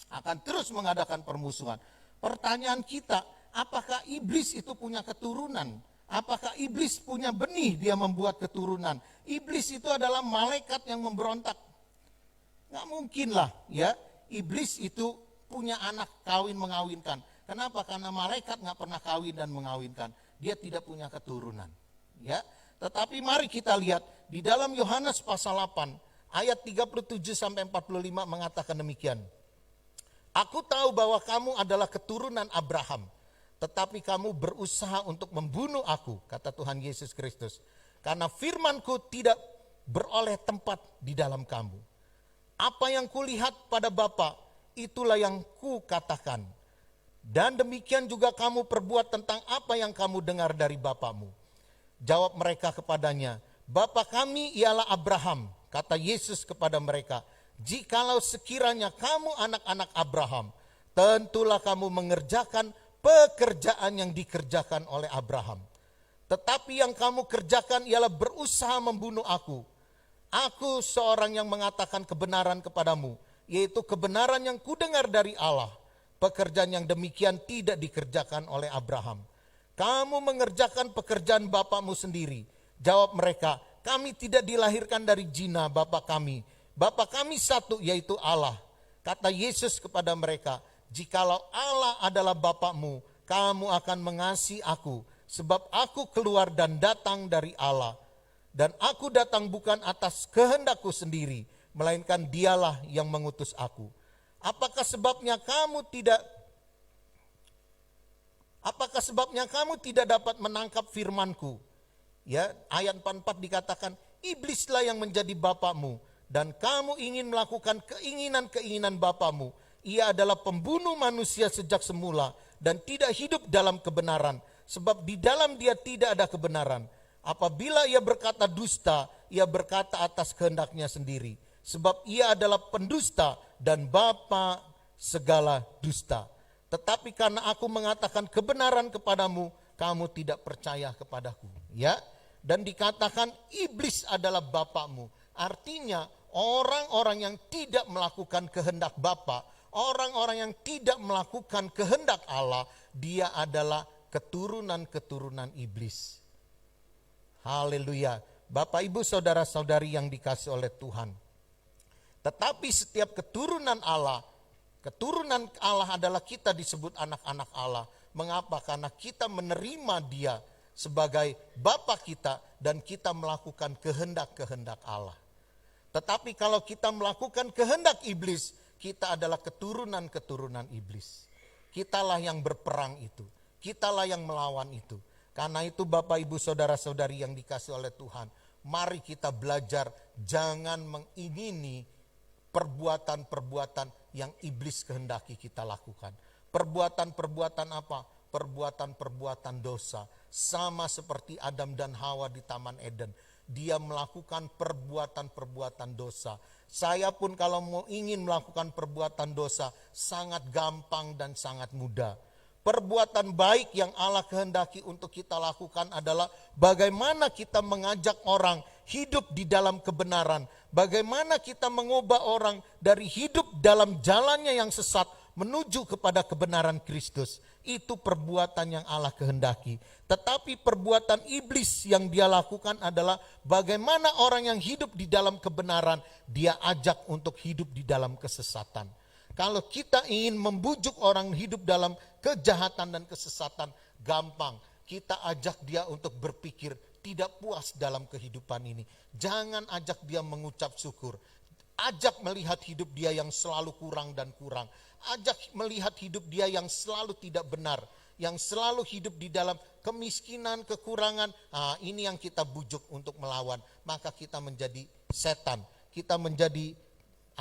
akan terus mengadakan permusuhan. Pertanyaan kita, apakah iblis itu punya keturunan? Apakah iblis punya benih dia membuat keturunan? Iblis itu adalah malaikat yang memberontak. Nggak mungkin lah, ya, iblis itu punya anak kawin mengawinkan. Kenapa? Karena malaikat nggak pernah kawin dan mengawinkan. Dia tidak punya keturunan. Ya, tetapi mari kita lihat di dalam Yohanes pasal 8 ayat 37 sampai 45 mengatakan demikian. Aku tahu bahwa kamu adalah keturunan Abraham, tetapi kamu berusaha untuk membunuh aku, kata Tuhan Yesus Kristus. Karena firmanku tidak beroleh tempat di dalam kamu. Apa yang kulihat pada Bapa, itulah yang ku katakan. Dan demikian juga kamu perbuat tentang apa yang kamu dengar dari bapamu. Jawab mereka kepadanya, Bapa kami ialah Abraham. Kata Yesus kepada mereka, jikalau sekiranya kamu anak-anak Abraham, tentulah kamu mengerjakan pekerjaan yang dikerjakan oleh Abraham. Tetapi yang kamu kerjakan ialah berusaha membunuh aku. Aku seorang yang mengatakan kebenaran kepadamu, yaitu kebenaran yang kudengar dari Allah. Pekerjaan yang demikian tidak dikerjakan oleh Abraham. Kamu mengerjakan pekerjaan bapamu sendiri. Jawab mereka, kami tidak dilahirkan dari zina bapa kami. Bapa kami satu, yaitu Allah. Kata Yesus kepada mereka, jikalau Allah adalah bapamu, kamu akan mengasihi aku. Sebab aku keluar dan datang dari Allah. Dan aku datang bukan atas kehendakku sendiri, melainkan dialah yang mengutus aku. Apakah sebabnya kamu tidak dapat menangkap firmanku? Ya, ayat 44 dikatakan, iblislah yang menjadi bapamu dan kamu ingin melakukan keinginan-keinginan bapamu. Ia adalah pembunuh manusia sejak semula dan tidak hidup dalam kebenaran, sebab di dalam dia tidak ada kebenaran. Apabila ia berkata dusta, ia berkata atas kehendaknya sendiri. Sebab ia adalah pendusta dan bapa segala dusta. Tetapi karena aku mengatakan kebenaran kepadamu, kamu tidak percaya kepadaku. Ya, dan dikatakan iblis adalah bapakmu. Artinya orang-orang yang tidak melakukan kehendak Bapa, orang-orang yang tidak melakukan kehendak Allah, dia adalah keturunan-keturunan iblis. Haleluya. Bapak, Ibu, saudara-saudari yang dikasih oleh Tuhan. Tetapi setiap keturunan Allah adalah kita disebut anak-anak Allah. Mengapa? Karena kita menerima Dia sebagai Bapa kita dan kita melakukan kehendak-kehendak Allah. Tetapi kalau kita melakukan kehendak iblis, kita adalah keturunan-keturunan iblis. Kitalah yang berperang itu. Kitalah yang melawan itu. Karena itu Bapak, Ibu, saudara-saudari yang dikasih oleh Tuhan, mari kita belajar jangan mengingini perbuatan-perbuatan yang iblis kehendaki kita lakukan. Perbuatan-perbuatan apa? Perbuatan-perbuatan dosa. Sama seperti Adam dan Hawa di Taman Eden. Dia melakukan perbuatan-perbuatan dosa. Saya pun kalau mau ingin melakukan perbuatan dosa, sangat gampang dan sangat mudah. Perbuatan baik yang Allah kehendaki untuk kita lakukan adalah bagaimana kita mengajak orang hidup di dalam kebenaran. Bagaimana kita mengubah orang dari hidup dalam jalannya yang sesat menuju kepada kebenaran Kristus. Itu perbuatan yang Allah kehendaki. Tetapi perbuatan iblis yang dia lakukan adalah bagaimana orang yang hidup di dalam kebenaran dia ajak untuk hidup di dalam kesesatan. Kalau kita ingin membujuk orang hidup dalam kejahatan dan kesesatan, gampang. Kita ajak dia untuk berpikir tidak puas dalam kehidupan ini. Jangan ajak dia mengucap syukur. Ajak melihat hidup dia yang selalu kurang dan kurang. Ajak melihat hidup dia yang selalu tidak benar. Yang selalu hidup di dalam kemiskinan, kekurangan. Nah, ini yang kita bujuk untuk melawan. Maka kita menjadi setan. Kita menjadi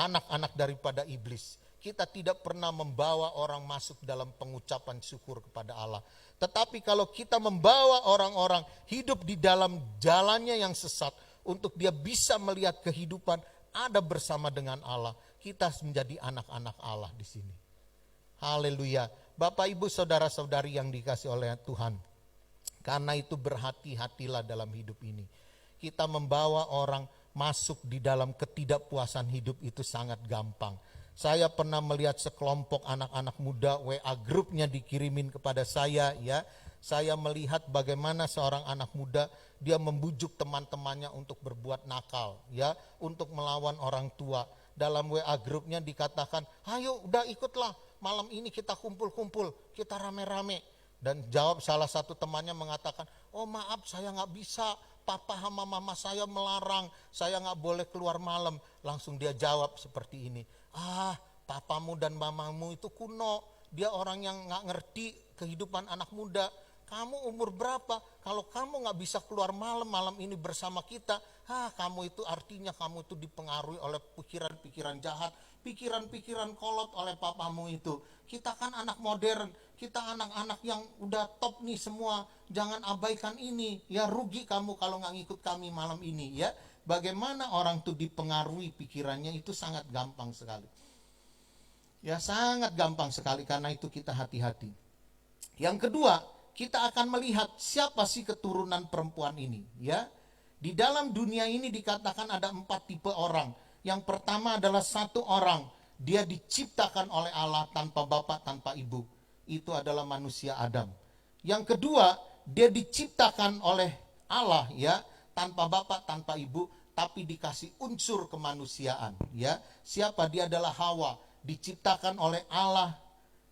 anak-anak daripada iblis. Kita tidak pernah membawa orang masuk dalam pengucapan syukur kepada Allah. Tetapi kalau kita membawa orang-orang hidup di dalam jalannya yang sesat, untuk dia bisa melihat kehidupan ada bersama dengan Allah, kita menjadi anak-anak Allah di sini. Haleluya. Bapak, Ibu, saudara-saudari yang dikasih oleh Tuhan. Karena itu berhati-hatilah dalam hidup ini. Kita membawa orang masuk di dalam ketidakpuasan hidup itu sangat gampang. Saya pernah melihat sekelompok anak-anak muda, WA grupnya dikirimin kepada saya, ya. Saya melihat bagaimana seorang anak muda dia membujuk teman-temannya untuk berbuat nakal, ya, untuk melawan orang tua. Dalam WA grupnya dikatakan, "Ayo udah ikutlah, malam ini kita kumpul-kumpul, kita rame-rame." Dan jawab salah satu temannya mengatakan, "Oh maaf, saya nggak bisa. Papa sama mama saya melarang, saya nggak boleh keluar malam." Langsung dia jawab seperti ini, "Papamu dan mamamu itu kuno, dia orang yang nggak ngerti kehidupan anak muda. Kamu umur berapa? Kalau kamu nggak bisa keluar malam ini bersama kita, kamu itu artinya kamu itu dipengaruhi oleh pikiran-pikiran jahat, pikiran-pikiran kolot oleh papamu itu. Kita kan anak modern, kita anak-anak yang udah top nih semua, jangan abaikan ini. Ya rugi kamu kalau nggak ngikut kami malam ini, ya." Bagaimana orang itu dipengaruhi pikirannya itu sangat gampang sekali. Ya sangat gampang sekali, karena itu kita hati-hati. Yang kedua, kita akan melihat siapa sih keturunan perempuan ini, ya. Di dalam dunia ini dikatakan ada 4 tipe orang. Yang pertama adalah satu orang, dia diciptakan oleh Allah tanpa bapak, tanpa ibu. Itu adalah manusia Adam. Yang kedua, dia diciptakan oleh Allah, ya, tanpa bapak, tanpa ibu, tapi dikasih unsur kemanusiaan, ya. Siapa? Dia adalah Hawa, diciptakan oleh Allah,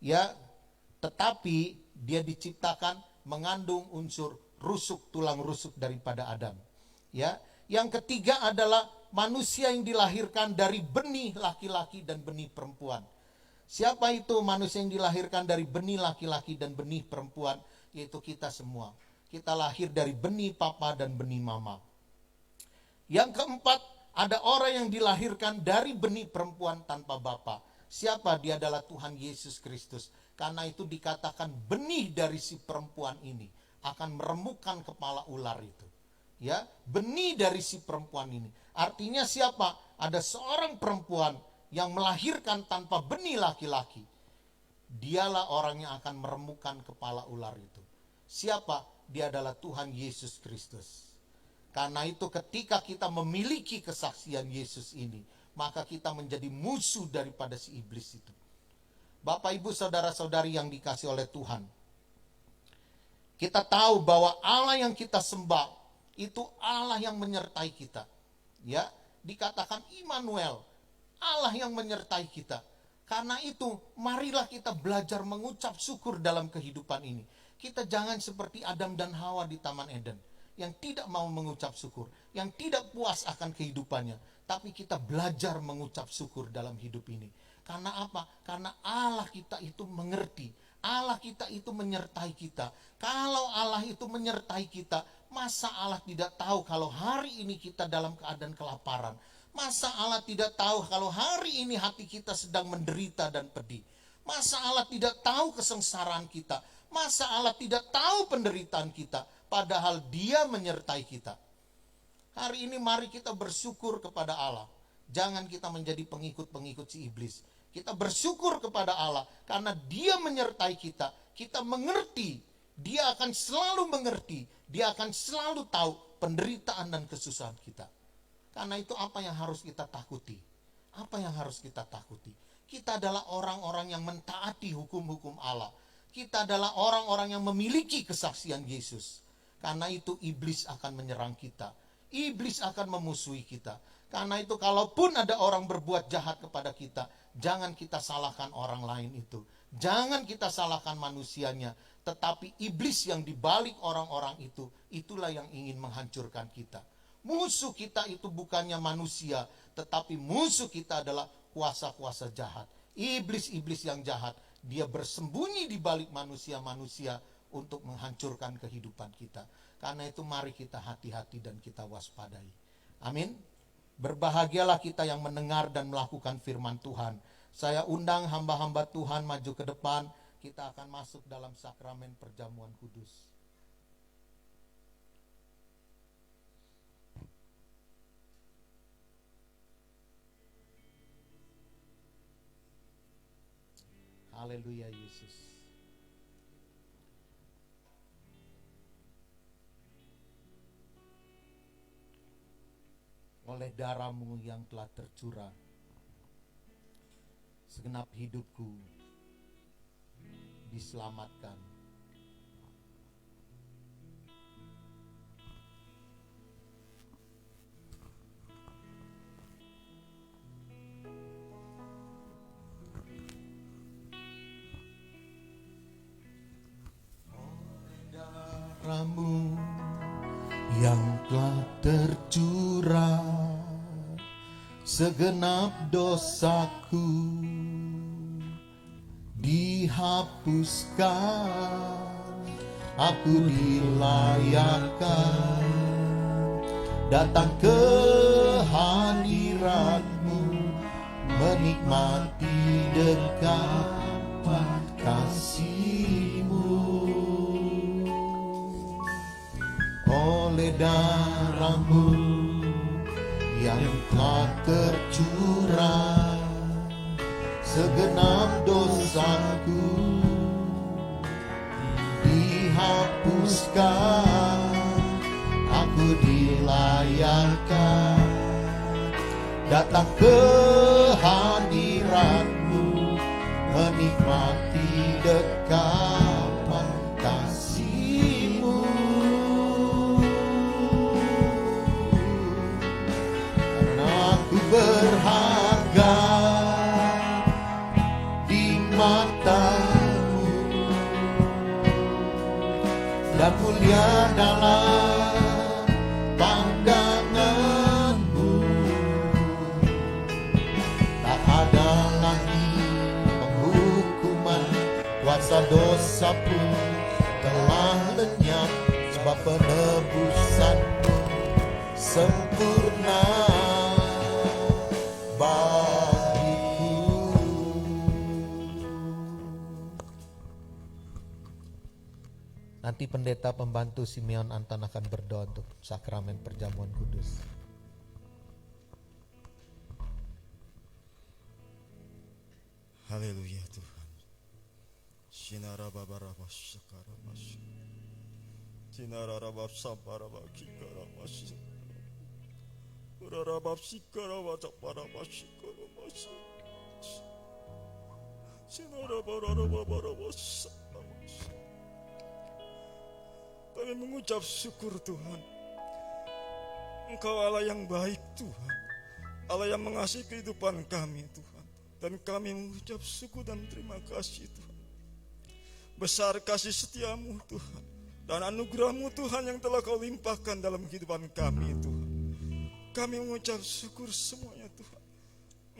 ya, tetapi dia diciptakan mengandung unsur rusuk, tulang rusuk daripada Adam, ya. Yang ketiga adalah manusia yang dilahirkan dari benih laki-laki dan benih perempuan. Siapa itu manusia yang dilahirkan dari benih laki-laki dan benih perempuan? Yaitu kita semua. Kita lahir dari benih papa dan benih mama. Yang keempat, ada orang yang dilahirkan dari benih perempuan tanpa bapa. Siapa? Dia adalah Tuhan Yesus Kristus. Karena itu dikatakan benih dari si perempuan ini akan meremukkan kepala ular itu. Ya, benih dari si perempuan ini. Artinya siapa? Ada seorang perempuan yang melahirkan tanpa benih laki-laki. Dialah orang yang akan meremukkan kepala ular itu. Siapa? Dia adalah Tuhan Yesus Kristus. Karena itu ketika kita memiliki kesaksian Yesus ini, maka kita menjadi musuh daripada si iblis itu. Bapak, Ibu, saudara-saudari yang dikasih oleh Tuhan, kita tahu bahwa Allah yang kita sembah itu Allah yang menyertai kita. Ya, dikatakan Immanuel, Allah yang menyertai kita. Karena itu, marilah kita belajar mengucap syukur dalam kehidupan ini. Kita jangan seperti Adam dan Hawa di Taman Eden, yang tidak mau mengucap syukur, yang tidak puas akan kehidupannya. Tapi kita belajar mengucap syukur dalam hidup ini. Karena apa? Karena Allah kita itu mengerti. Allah kita itu menyertai kita. Kalau Allah itu menyertai kita, masa Allah tidak tahu kalau hari ini kita dalam keadaan kelaparan? Masa Allah tidak tahu kalau hari ini hati kita sedang menderita dan pedih? Masa Allah tidak tahu kesengsaraan kita? Masa Allah tidak tahu penderitaan kita? Padahal Dia menyertai kita. Hari ini mari kita bersyukur kepada Allah. Jangan kita menjadi pengikut-pengikut si iblis. Kita bersyukur kepada Allah karena Dia menyertai kita. Kita mengerti, Dia akan selalu mengerti, Dia akan selalu tahu penderitaan dan kesusahan kita. Karena itu apa yang harus kita takuti? Apa yang harus kita takuti? Kita adalah orang-orang yang mentaati hukum-hukum Allah. Kita adalah orang-orang yang memiliki kesaksian Yesus. Karena itu iblis akan menyerang kita. Iblis akan memusuhi kita. Karena itu kalaupun ada orang berbuat jahat kepada kita, jangan kita salahkan orang lain itu. Jangan kita salahkan manusianya. Tetapi iblis yang dibalik orang-orang itu, itulah yang ingin menghancurkan kita. Musuh kita itu bukannya manusia, tetapi musuh kita adalah kuasa-kuasa jahat. Iblis-iblis yang jahat, dia bersembunyi di balik manusia-manusia untuk menghancurkan kehidupan kita. Karena itu mari kita hati-hati dan kita waspadai. Amin. Berbahagialah kita yang mendengar dan melakukan firman Tuhan. Saya undang hamba-hamba Tuhan maju ke depan. Kita akan masuk dalam sakramen perjamuan kudus. Haleluya Yesus. Oleh darah-Mu yang telah tercurah, segenap hidupku diselamatkan. Oleh darah-Mu yang telah tercurah, segenap dosaku dihapuskan. Aku dilayakkan datang ke hadirat-Mu, menikmati dekapan kasih-Mu. Oleh darah-Mu yang telah tercurah, segenap dosaku dihapuskan. Aku dilayakkan datang ke hadirat-Mu, menikmati dekapan kasih-Mu. Aku berharga di mata-Mu dan mulia dalam pandangan-Mu. Tak ada lagi penghukuman, kuasa dosa pun telah lenyap, sebab penebusan-Mu sempurna bagiku. Nanti pendeta pembantu Simeon Anton akan berdoa untuk sakramen perjamuan kudus. Haleluya Tuhan. Sinarababarabash sakarabash. Sinararabash sabarabash karabash. Urarabash karabash sabarabash karabash. Sinarabarabash. Kami mengucap syukur Tuhan. Engkau Allah yang baik Tuhan. Allah yang mengasihi kehidupan kami Tuhan. Dan kami mengucap syukur dan terima kasih Tuhan. Besar kasih setiamu Tuhan. Dan anugerahmu Tuhan yang telah kau limpahkan dalam kehidupan kami Tuhan. Kami mengucap syukur semuanya Tuhan.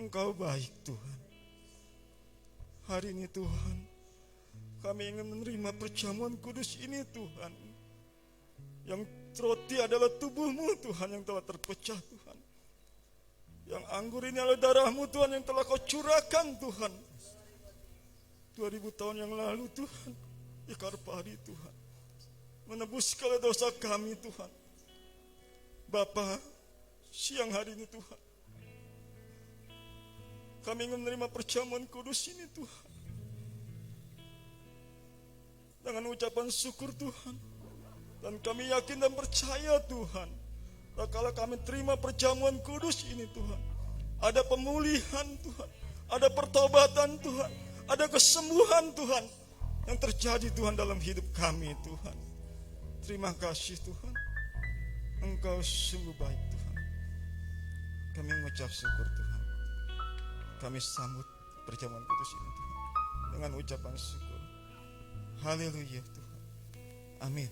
Engkau baik Tuhan. Hari ini Tuhan, kami ingin menerima perjamuan kudus ini Tuhan. Yang roti adalah tubuhmu Tuhan yang telah terpecah Tuhan. Yang anggur ini adalah darahmu Tuhan yang telah kau curahkan Tuhan. 2000 tahun yang lalu Tuhan, di Karpari Tuhan. Menebus segala dosa kami Tuhan. Bapa, siang hari ini Tuhan, kami ingin menerima perjamuan kudus ini Tuhan. Dengan ucapan syukur Tuhan. Dan kami yakin dan percaya Tuhan, kalau kami terima perjamuan kudus ini Tuhan, ada pemulihan Tuhan, ada pertobatan Tuhan, ada kesembuhan Tuhan yang terjadi Tuhan dalam hidup kami Tuhan. Terima kasih Tuhan, Engkau sungguh baik Tuhan. Kami mengucap syukur Tuhan. Kami sambut perjamuan kudus ini Tuhan dengan ucapan syukur. Haleluya Tuhan. Amin.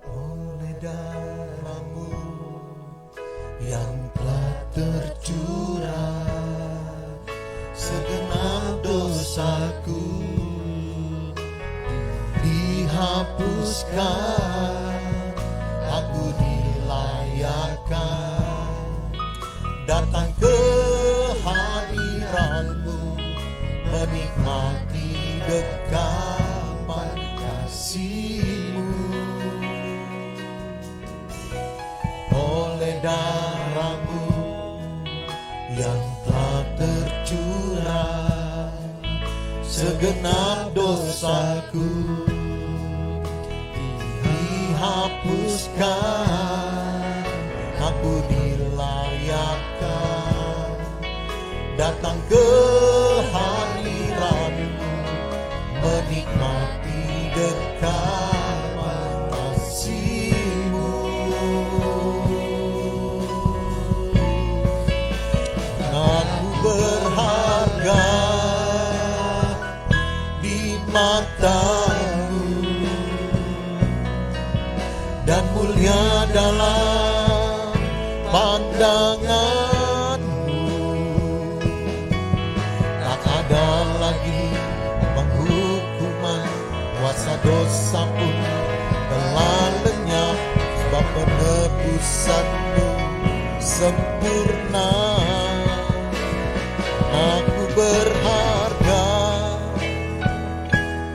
Oleh darahmu yang telah tercurah, segenap dosaku dihapuskan, aku dilayakkan datang ke hadiratmu, menikmati dekapan kasih-Mu. Oleh darahmu yang telah tercurah, segenap dosaku dihapuskan, aku dilayakkan datang ke hadiratmu, menikmati dekapan kasih-Mu. Aku berharga di mata-Mu dan mulia dalam pandangan-Mu. Tak ada lagi penghukuman, kuasa dosa pun telah lenyap, sebab penebusan-Mu sempurna. Aku berharga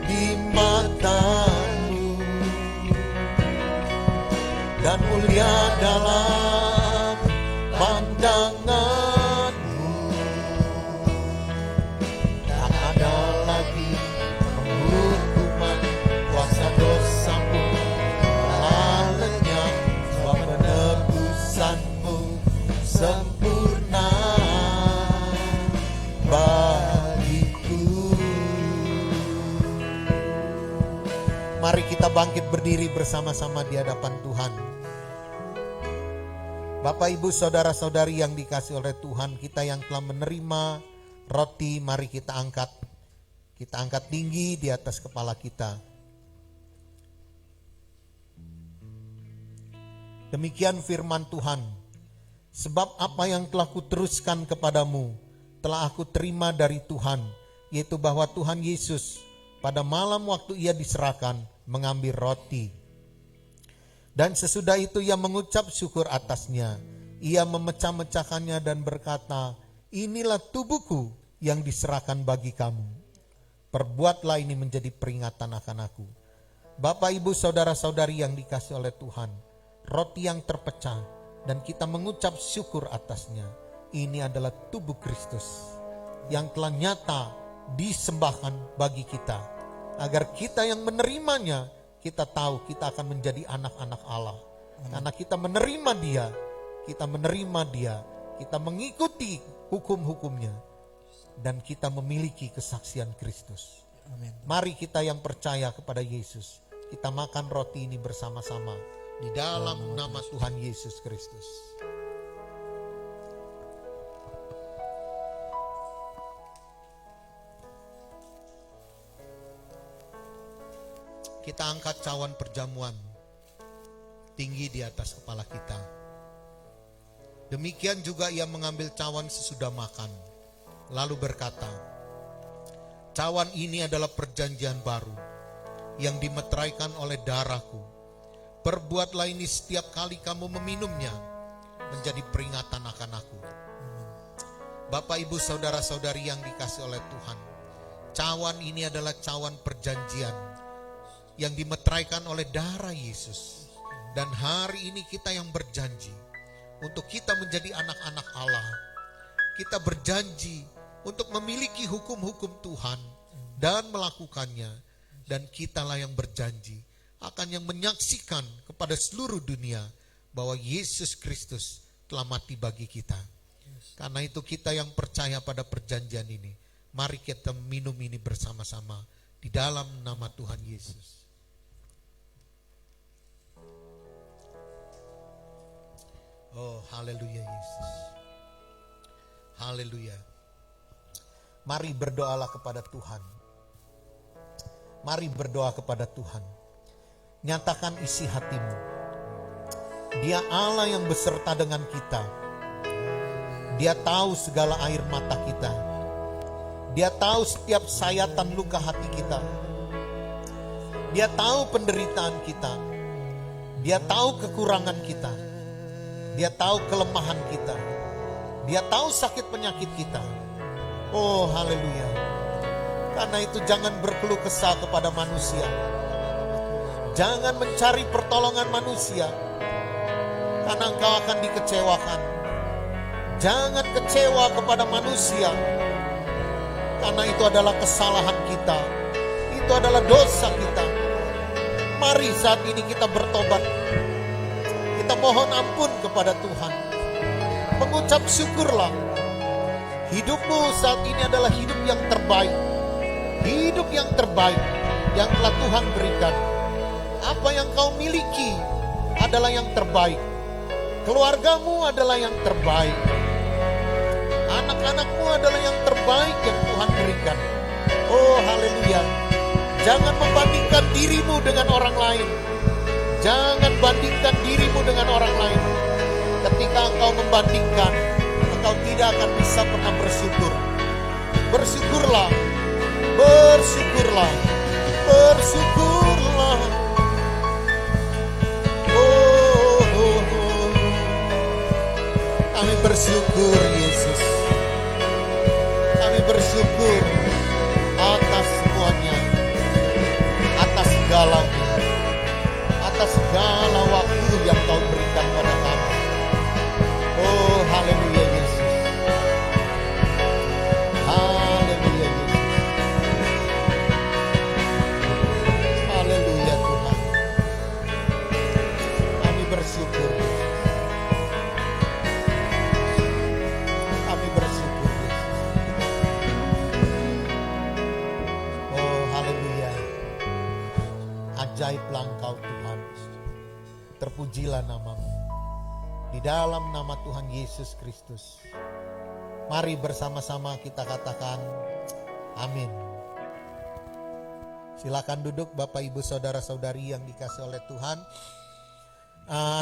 di mata-Mu dan mulia dalam pandangan-Mu. Tak ada lagi penghukuman, kuasa dosa pun telah lenyap, sebab penebusan-Mu sempurna bagiku. Mari kita bangkit berdiri bersama-sama di hadapan Tuhan. Bapak, Ibu, Saudara-saudari yang dikasihi oleh Tuhan, kita yang telah menerima roti, mari kita angkat. Kita angkat tinggi di atas kepala kita. Demikian firman Tuhan. Sebab apa yang telah kuteruskan kepadamu, telah aku terima dari Tuhan, yaitu bahwa Tuhan Yesus pada malam waktu ia diserahkan mengambil roti. Dan sesudah itu ia mengucap syukur atasnya. Ia memecah-mecahkannya dan berkata, inilah tubuhku yang diserahkan bagi kamu. Perbuatlah ini menjadi peringatan akan aku. Bapak, Ibu, saudara-saudari yang dikasihi oleh Tuhan, roti yang terpecah dan kita mengucap syukur atasnya, ini adalah tubuh Kristus yang telah nyata disembahkan bagi kita, agar kita yang menerimanya, kita tahu kita akan menjadi anak-anak Allah. Karena kita menerima Dia, kita mengikuti hukum-hukumnya, dan kita memiliki kesaksian Kristus. Mari kita yang percaya kepada Yesus, kita makan roti ini bersama-sama di dalam nama Tuhan Yesus Kristus. Kita angkat cawan perjamuan tinggi di atas kepala kita. Demikian juga ia mengambil cawan sesudah makan, lalu berkata, cawan ini adalah perjanjian baru yang dimeteraikan oleh darahku. Perbuatlah ini setiap kali kamu meminumnya, menjadi peringatan akan aku. Bapak, Ibu, saudara-saudari yang dikasihi oleh Tuhan, cawan ini adalah cawan perjanjian yang dimeteraikan oleh darah Yesus. Dan hari ini kita yang berjanji untuk kita menjadi anak-anak Allah. Kita berjanji untuk memiliki hukum-hukum Tuhan dan melakukannya. Dan kitalah yang berjanji akan yang menyaksikan kepada seluruh dunia bahwa Yesus Kristus telah mati bagi kita. Karena itu kita yang percaya pada perjanjian ini, mari kita minum ini bersama-sama di dalam nama Tuhan Yesus. Oh, haleluya Yesus. Haleluya. Mari berdoalah kepada Tuhan. Mari berdoa kepada Tuhan. Nyatakan isi hatimu. Dia Allah yang beserta dengan kita. Dia tahu segala air mata kita. Dia tahu setiap sayatan luka hati kita. Dia tahu penderitaan kita. Dia tahu kekurangan kita. Dia tahu kelemahan kita. Dia tahu sakit penyakit kita. Oh, haleluya. Karena itu jangan berkeluh kesah kepada manusia. Jangan mencari pertolongan manusia, karena engkau akan dikecewakan. Jangan kecewa kepada manusia, karena itu adalah kesalahan kita. Itu adalah dosa kita. Mari saat ini kita bertobat. Kita mohon ampun kepada Tuhan. Mengucap syukurlah. Hidupmu saat ini adalah hidup yang terbaik. Hidup yang terbaik yang telah Tuhan berikan. Apa yang kau miliki adalah yang terbaik. Keluargamu adalah yang terbaik. Anak-anakmu adalah yang terbaik yang Tuhan berikan. Oh, haleluya. Jangan membandingkan dirimu dengan orang lain. Jangan bandingkan dirimu dengan orang lain. Ketika engkau membandingkan, engkau tidak akan bisa pernah bersyukur. Bersyukurlah. Bersyukurlah. Bersyukurlah. Kami bersyukur Yesus. Kami bersyukur atas semuanya, atas segalanya, atas segala waktu yang kau berikan pada kami. Oh, haleluya Yesus. Haleluya Yesus. Haleluya Tuhan. Kami bersyukur. Ajaiblah Engkau Tuhan. Terpujilah namamu. Di dalam nama Tuhan Yesus Kristus. Mari bersama-sama kita katakan amin. Silakan duduk Bapak Ibu Saudara-saudari yang dikasihi oleh Tuhan.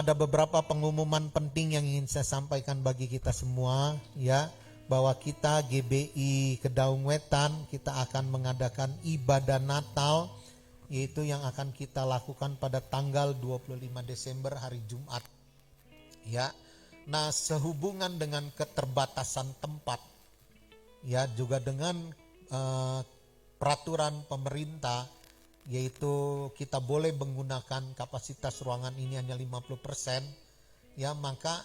Ada beberapa pengumuman penting yang ingin saya sampaikan bagi kita semua, ya, bahwa kita GBI Kedaung Wetan kita akan mengadakan ibadah Natal, yaitu yang akan kita lakukan pada tanggal 25 Desember hari Jumat. Ya. Nah, sehubungan dengan keterbatasan tempat, ya juga dengan peraturan pemerintah, yaitu kita boleh menggunakan kapasitas ruangan ini hanya 50%, ya maka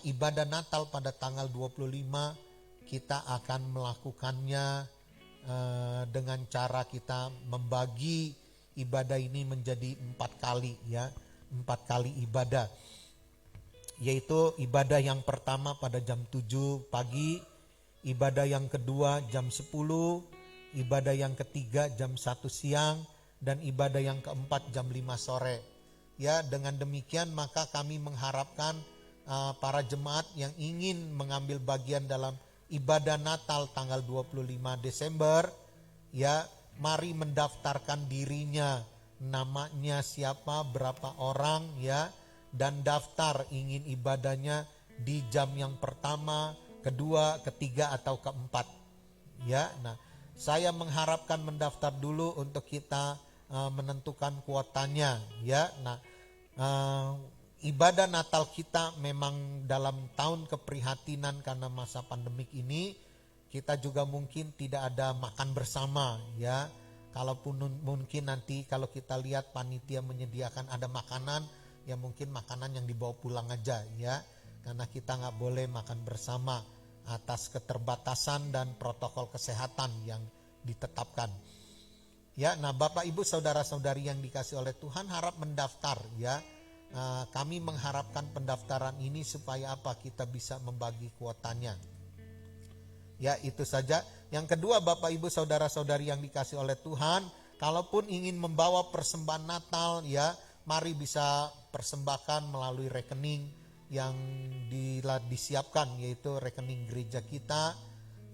ibadah Natal pada tanggal 25 kita akan melakukannya dengan cara kita membagi ibadah ini menjadi 4 kali, ya 4 kali ibadah, yaitu ibadah yang pertama pada jam 7 pagi, ibadah yang kedua jam 10, ibadah yang ketiga jam 1 siang, dan ibadah yang keempat jam 5 sore. Ya, dengan demikian maka kami mengharapkan para jemaat yang ingin mengambil bagian dalam ibadah Natal tanggal 25 Desember, ya mari mendaftarkan dirinya, namanya siapa, berapa orang, ya, dan daftar ingin ibadahnya di jam yang pertama, kedua, ketiga, atau keempat. Ya, nah saya mengharapkan mendaftar dulu untuk kita menentukan kuotanya, ya. Nah, ibadah Natal kita memang dalam tahun keprihatinan karena masa pandemik ini, kita juga mungkin tidak ada makan bersama, ya. Kalaupun mungkin nanti kalau kita lihat panitia menyediakan ada makanan, ya mungkin makanan yang dibawa pulang aja, ya. Karena kita nggak boleh makan bersama atas keterbatasan dan protokol kesehatan yang ditetapkan. Ya, nah Bapak Ibu saudara-saudari yang dikasih oleh Tuhan, harap mendaftar, ya. Kami mengharapkan pendaftaran ini supaya apa? Kita bisa membagi kuotanya. Ya, itu saja. Yang kedua, Bapak Ibu saudara-saudari yang dikasih oleh Tuhan, kalaupun ingin membawa persembahan Natal, ya, mari bisa persembahkan melalui rekening yang disiapkan, yaitu rekening gereja kita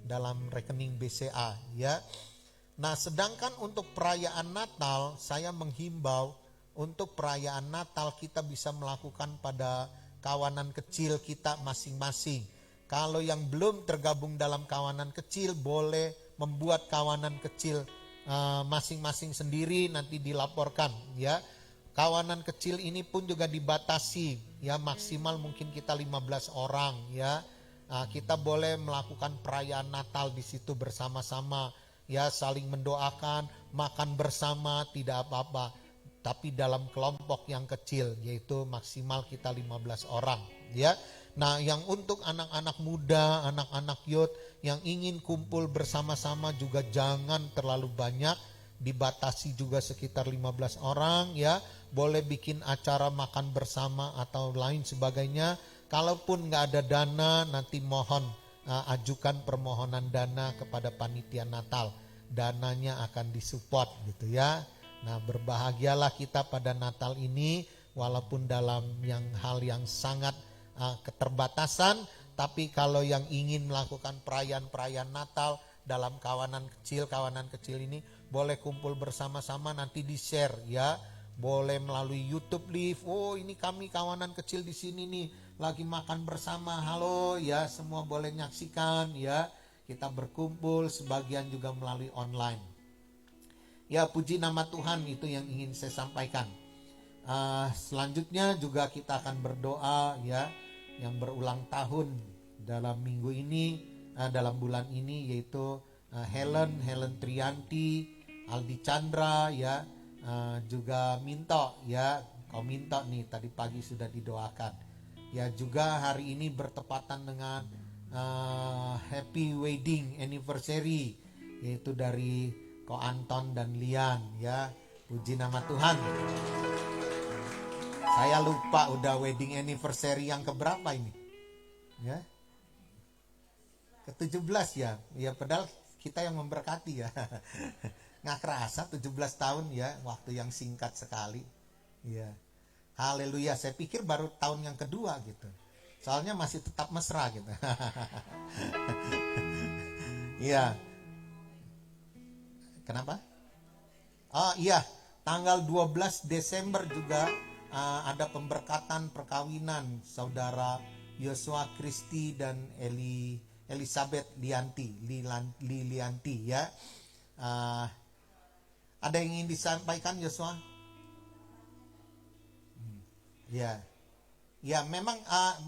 dalam rekening BCA, ya. Nah, sedangkan untuk perayaan Natal, saya menghimbau untuk perayaan Natal kita bisa melakukan pada kawanan kecil kita masing-masing. Kalau yang belum tergabung dalam kawanan kecil, boleh membuat kawanan kecil masing-masing sendiri, nanti dilaporkan, ya. Kawanan kecil ini pun juga dibatasi, ya, maksimal mungkin kita 15 orang, ya. Kita boleh melakukan perayaan Natal di situ bersama-sama, ya, saling mendoakan, makan bersama, tidak apa-apa. Tapi dalam kelompok yang kecil, yaitu maksimal kita 15 orang, ya. Nah, yang untuk anak-anak muda, anak-anak youth yang ingin kumpul bersama-sama juga jangan terlalu banyak, dibatasi juga sekitar 15 orang, ya. Boleh bikin acara makan bersama atau lain sebagainya. Kalaupun nggak ada dana, nanti mohon ajukan permohonan dana kepada panitia Natal. Dananya akan disupport, gitu, ya. Nah, berbahagialah kita pada Natal ini, walaupun dalam hal yang sangat keterbatasan, tapi kalau yang ingin melakukan perayaan Natal dalam kawanan kecil ini, boleh kumpul bersama-sama, nanti di-share, ya. Boleh melalui YouTube Live. Oh, ini kami kawanan kecil di sini nih, lagi makan bersama. Halo, ya, semua boleh nyaksikan, ya. Kita berkumpul, sebagian juga melalui online. Ya, puji nama Tuhan, itu yang ingin saya sampaikan. Selanjutnya juga kita akan berdoa, ya, yang berulang tahun dalam minggu ini, dalam bulan ini, yaitu Helen Trianti, Aldi Chandra, ya, juga Minto, ya, kau Minto nih tadi pagi sudah didoakan. Ya, juga hari ini bertepatan dengan happy wedding anniversary, yaitu dari Ko Anton dan Lian, ya. Puji nama Tuhan. Saya lupa udah wedding anniversary yang keberapa ini, ya, ke-17, ya. Ya, padahal kita yang memberkati, ya. Nggak kerasa 17 tahun, ya, waktu yang singkat sekali, ya. Haleluya. Saya pikir baru tahun yang kedua gitu, soalnya masih tetap mesra gitu. Iya. Kenapa? Oh iya, tanggal 12 Desember juga ada pemberkatan perkawinan saudara Yosua Kristi dan Elizabeth Lilianti, ya. Ada yang ingin disampaikan, Yosua? Ya, ya, memang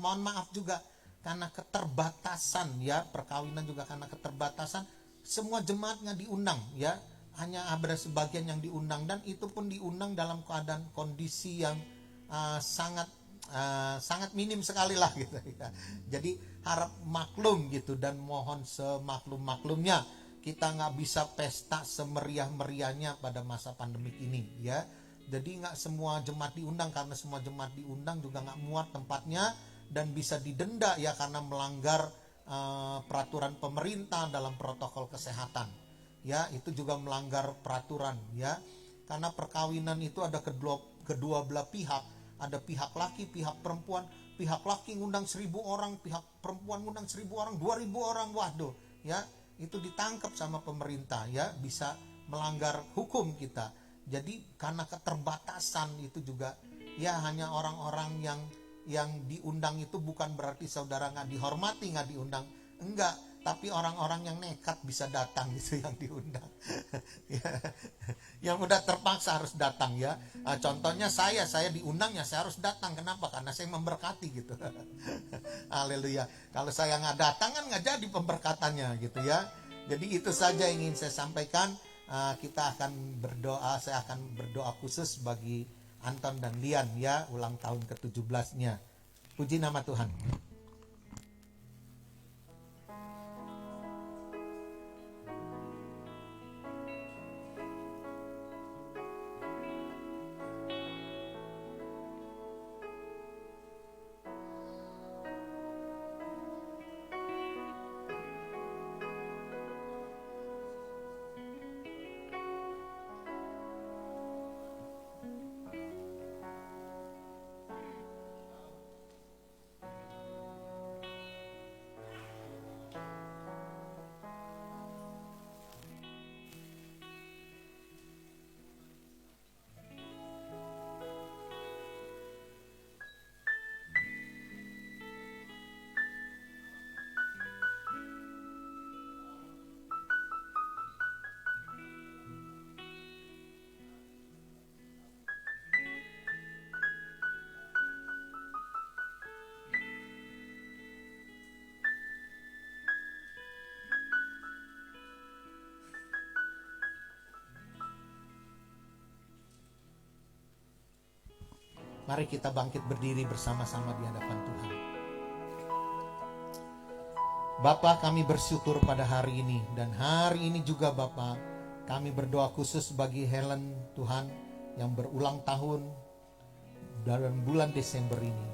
mohon maaf juga, karena keterbatasan ya, perkawinan juga karena keterbatasan, semua jemaat nggak diundang ya, hanya ada sebagian yang diundang, dan itu pun diundang dalam keadaan kondisi yang sangat minim sekali lah gitu ya. Jadi harap maklum gitu, dan mohon semaklum-maklumnya kita nggak bisa pesta semeriah-meriahnya pada masa pandemik ini ya. Jadi nggak semua jemaat diundang, karena semua jemaat diundang juga nggak muat tempatnya dan bisa didenda ya, karena melanggar peraturan pemerintah dalam protokol kesehatan ya. Itu juga melanggar peraturan ya, karena perkawinan itu ada kedua belah pihak, ada pihak laki, pihak perempuan. Pihak laki ngundang 1.000 orang, pihak perempuan ngundang 1.000 orang, 2.000 orang, waduh ya, itu ditangkap sama pemerintah ya, bisa melanggar hukum kita. Jadi karena keterbatasan itu juga ya, hanya orang-orang yang diundang itu bukan berarti saudara nggak dihormati, nggak diundang, enggak, tapi orang-orang yang nekat bisa datang gitu yang diundang. Yang udah terpaksa harus datang ya. Contohnya saya diundang ya, saya harus datang. Kenapa? Karena saya memberkati gitu. Haleluya. Kalau saya nggak datang kan nggak jadi pemberkatannya gitu ya. Jadi itu saja yang ingin saya sampaikan. Kita akan berdoa, saya akan berdoa khusus bagi Anton dan Lian ya, ulang tahun ke-17-nya. Puji nama Tuhan. Mari kita bangkit berdiri bersama-sama di hadapan Tuhan. Bapa, kami bersyukur pada hari ini, dan hari ini juga Bapa, kami berdoa khusus bagi Helen Tuhan yang berulang tahun dalam bulan Desember ini.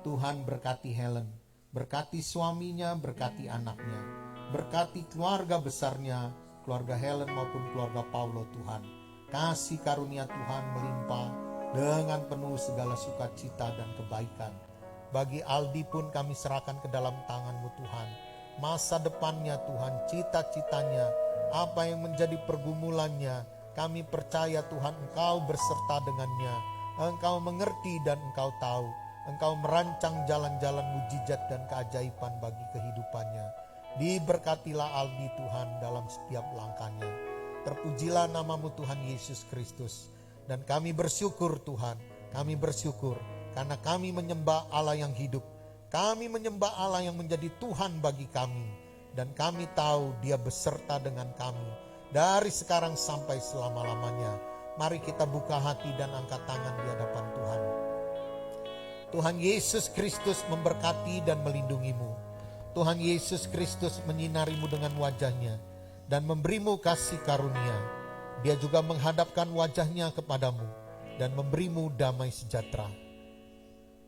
Tuhan berkati Helen, berkati suaminya, berkati anaknya, berkati keluarga besarnya, keluarga Helen maupun keluarga Paulo Tuhan. Kasih karunia Tuhan melimpah dengan penuh segala sukacita dan kebaikan. Bagi Aldi pun kami serahkan ke dalam tangan-Mu Tuhan. Masa depannya Tuhan, cita-citanya, apa yang menjadi pergumulannya, kami percaya Tuhan Engkau berserta dengannya. Engkau mengerti dan Engkau tahu. Engkau merancang jalan-jalan mujizat dan keajaiban bagi kehidupannya. Diberkatilah Aldi Tuhan dalam setiap langkahnya. Terpujilah nama-Mu Tuhan Yesus Kristus. Dan kami bersyukur Tuhan, kami bersyukur karena kami menyembah Allah yang hidup. Kami menyembah Allah yang menjadi Tuhan bagi kami. Dan kami tahu Dia beserta dengan kami dari sekarang sampai selama-lamanya. Mari kita buka hati dan angkat tangan di hadapan Tuhan. Tuhan Yesus Kristus memberkati dan melindungimu. Tuhan Yesus Kristus menyinarimu dengan wajah-Nya dan memberimu kasih karunia. Dia juga menghadapkan wajah-Nya kepadamu dan memberimu damai sejahtera.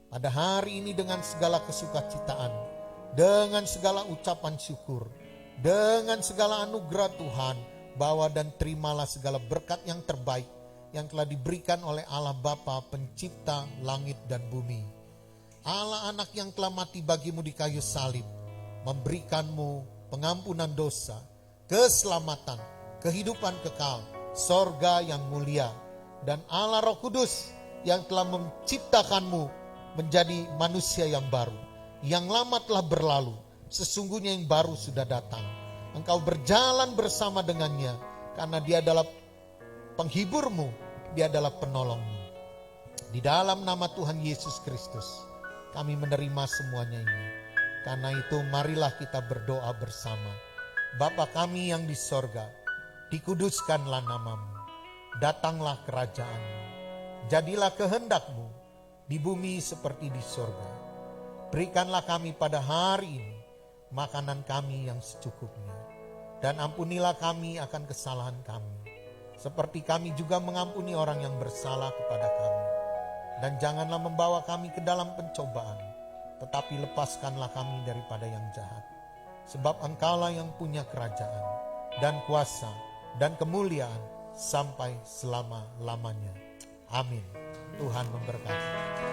Pada hari ini dengan segala kesukacitaan, dengan segala ucapan syukur, dengan segala anugerah Tuhan, bawa dan terimalah segala berkat yang terbaik yang telah diberikan oleh Allah Bapa pencipta langit dan bumi. Allah Anak yang telah mati bagimu di kayu salib, memberikanmu pengampunan dosa, keselamatan, kehidupan kekal, sorga yang mulia, dan Allah Roh Kudus yang telah menciptakanmu menjadi manusia yang baru. Yang lama telah berlalu, sesungguhnya yang baru sudah datang. Engkau berjalan bersama dengannya, karena Dia adalah penghiburmu, Dia adalah penolongmu. Di dalam nama Tuhan Yesus Kristus, kami menerima semuanya ini. Karena itu marilah kita berdoa bersama. Bapa kami yang di sorga, dikuduskanlah namamu, datanglah kerajaan-Mu, jadilah kehendak-Mu di bumi seperti di sorga. Berikanlah kami pada hari ini makanan kami yang secukupnya, dan ampunilah kami akan kesalahan kami, seperti kami juga mengampuni orang yang bersalah kepada kami. Dan janganlah membawa kami ke dalam pencobaan, tetapi lepaskanlah kami daripada yang jahat. Sebab Engkaulah yang punya kerajaan, dan kuasa, dan kemuliaan, sampai selama-lamanya. Amin. Tuhan memberkati.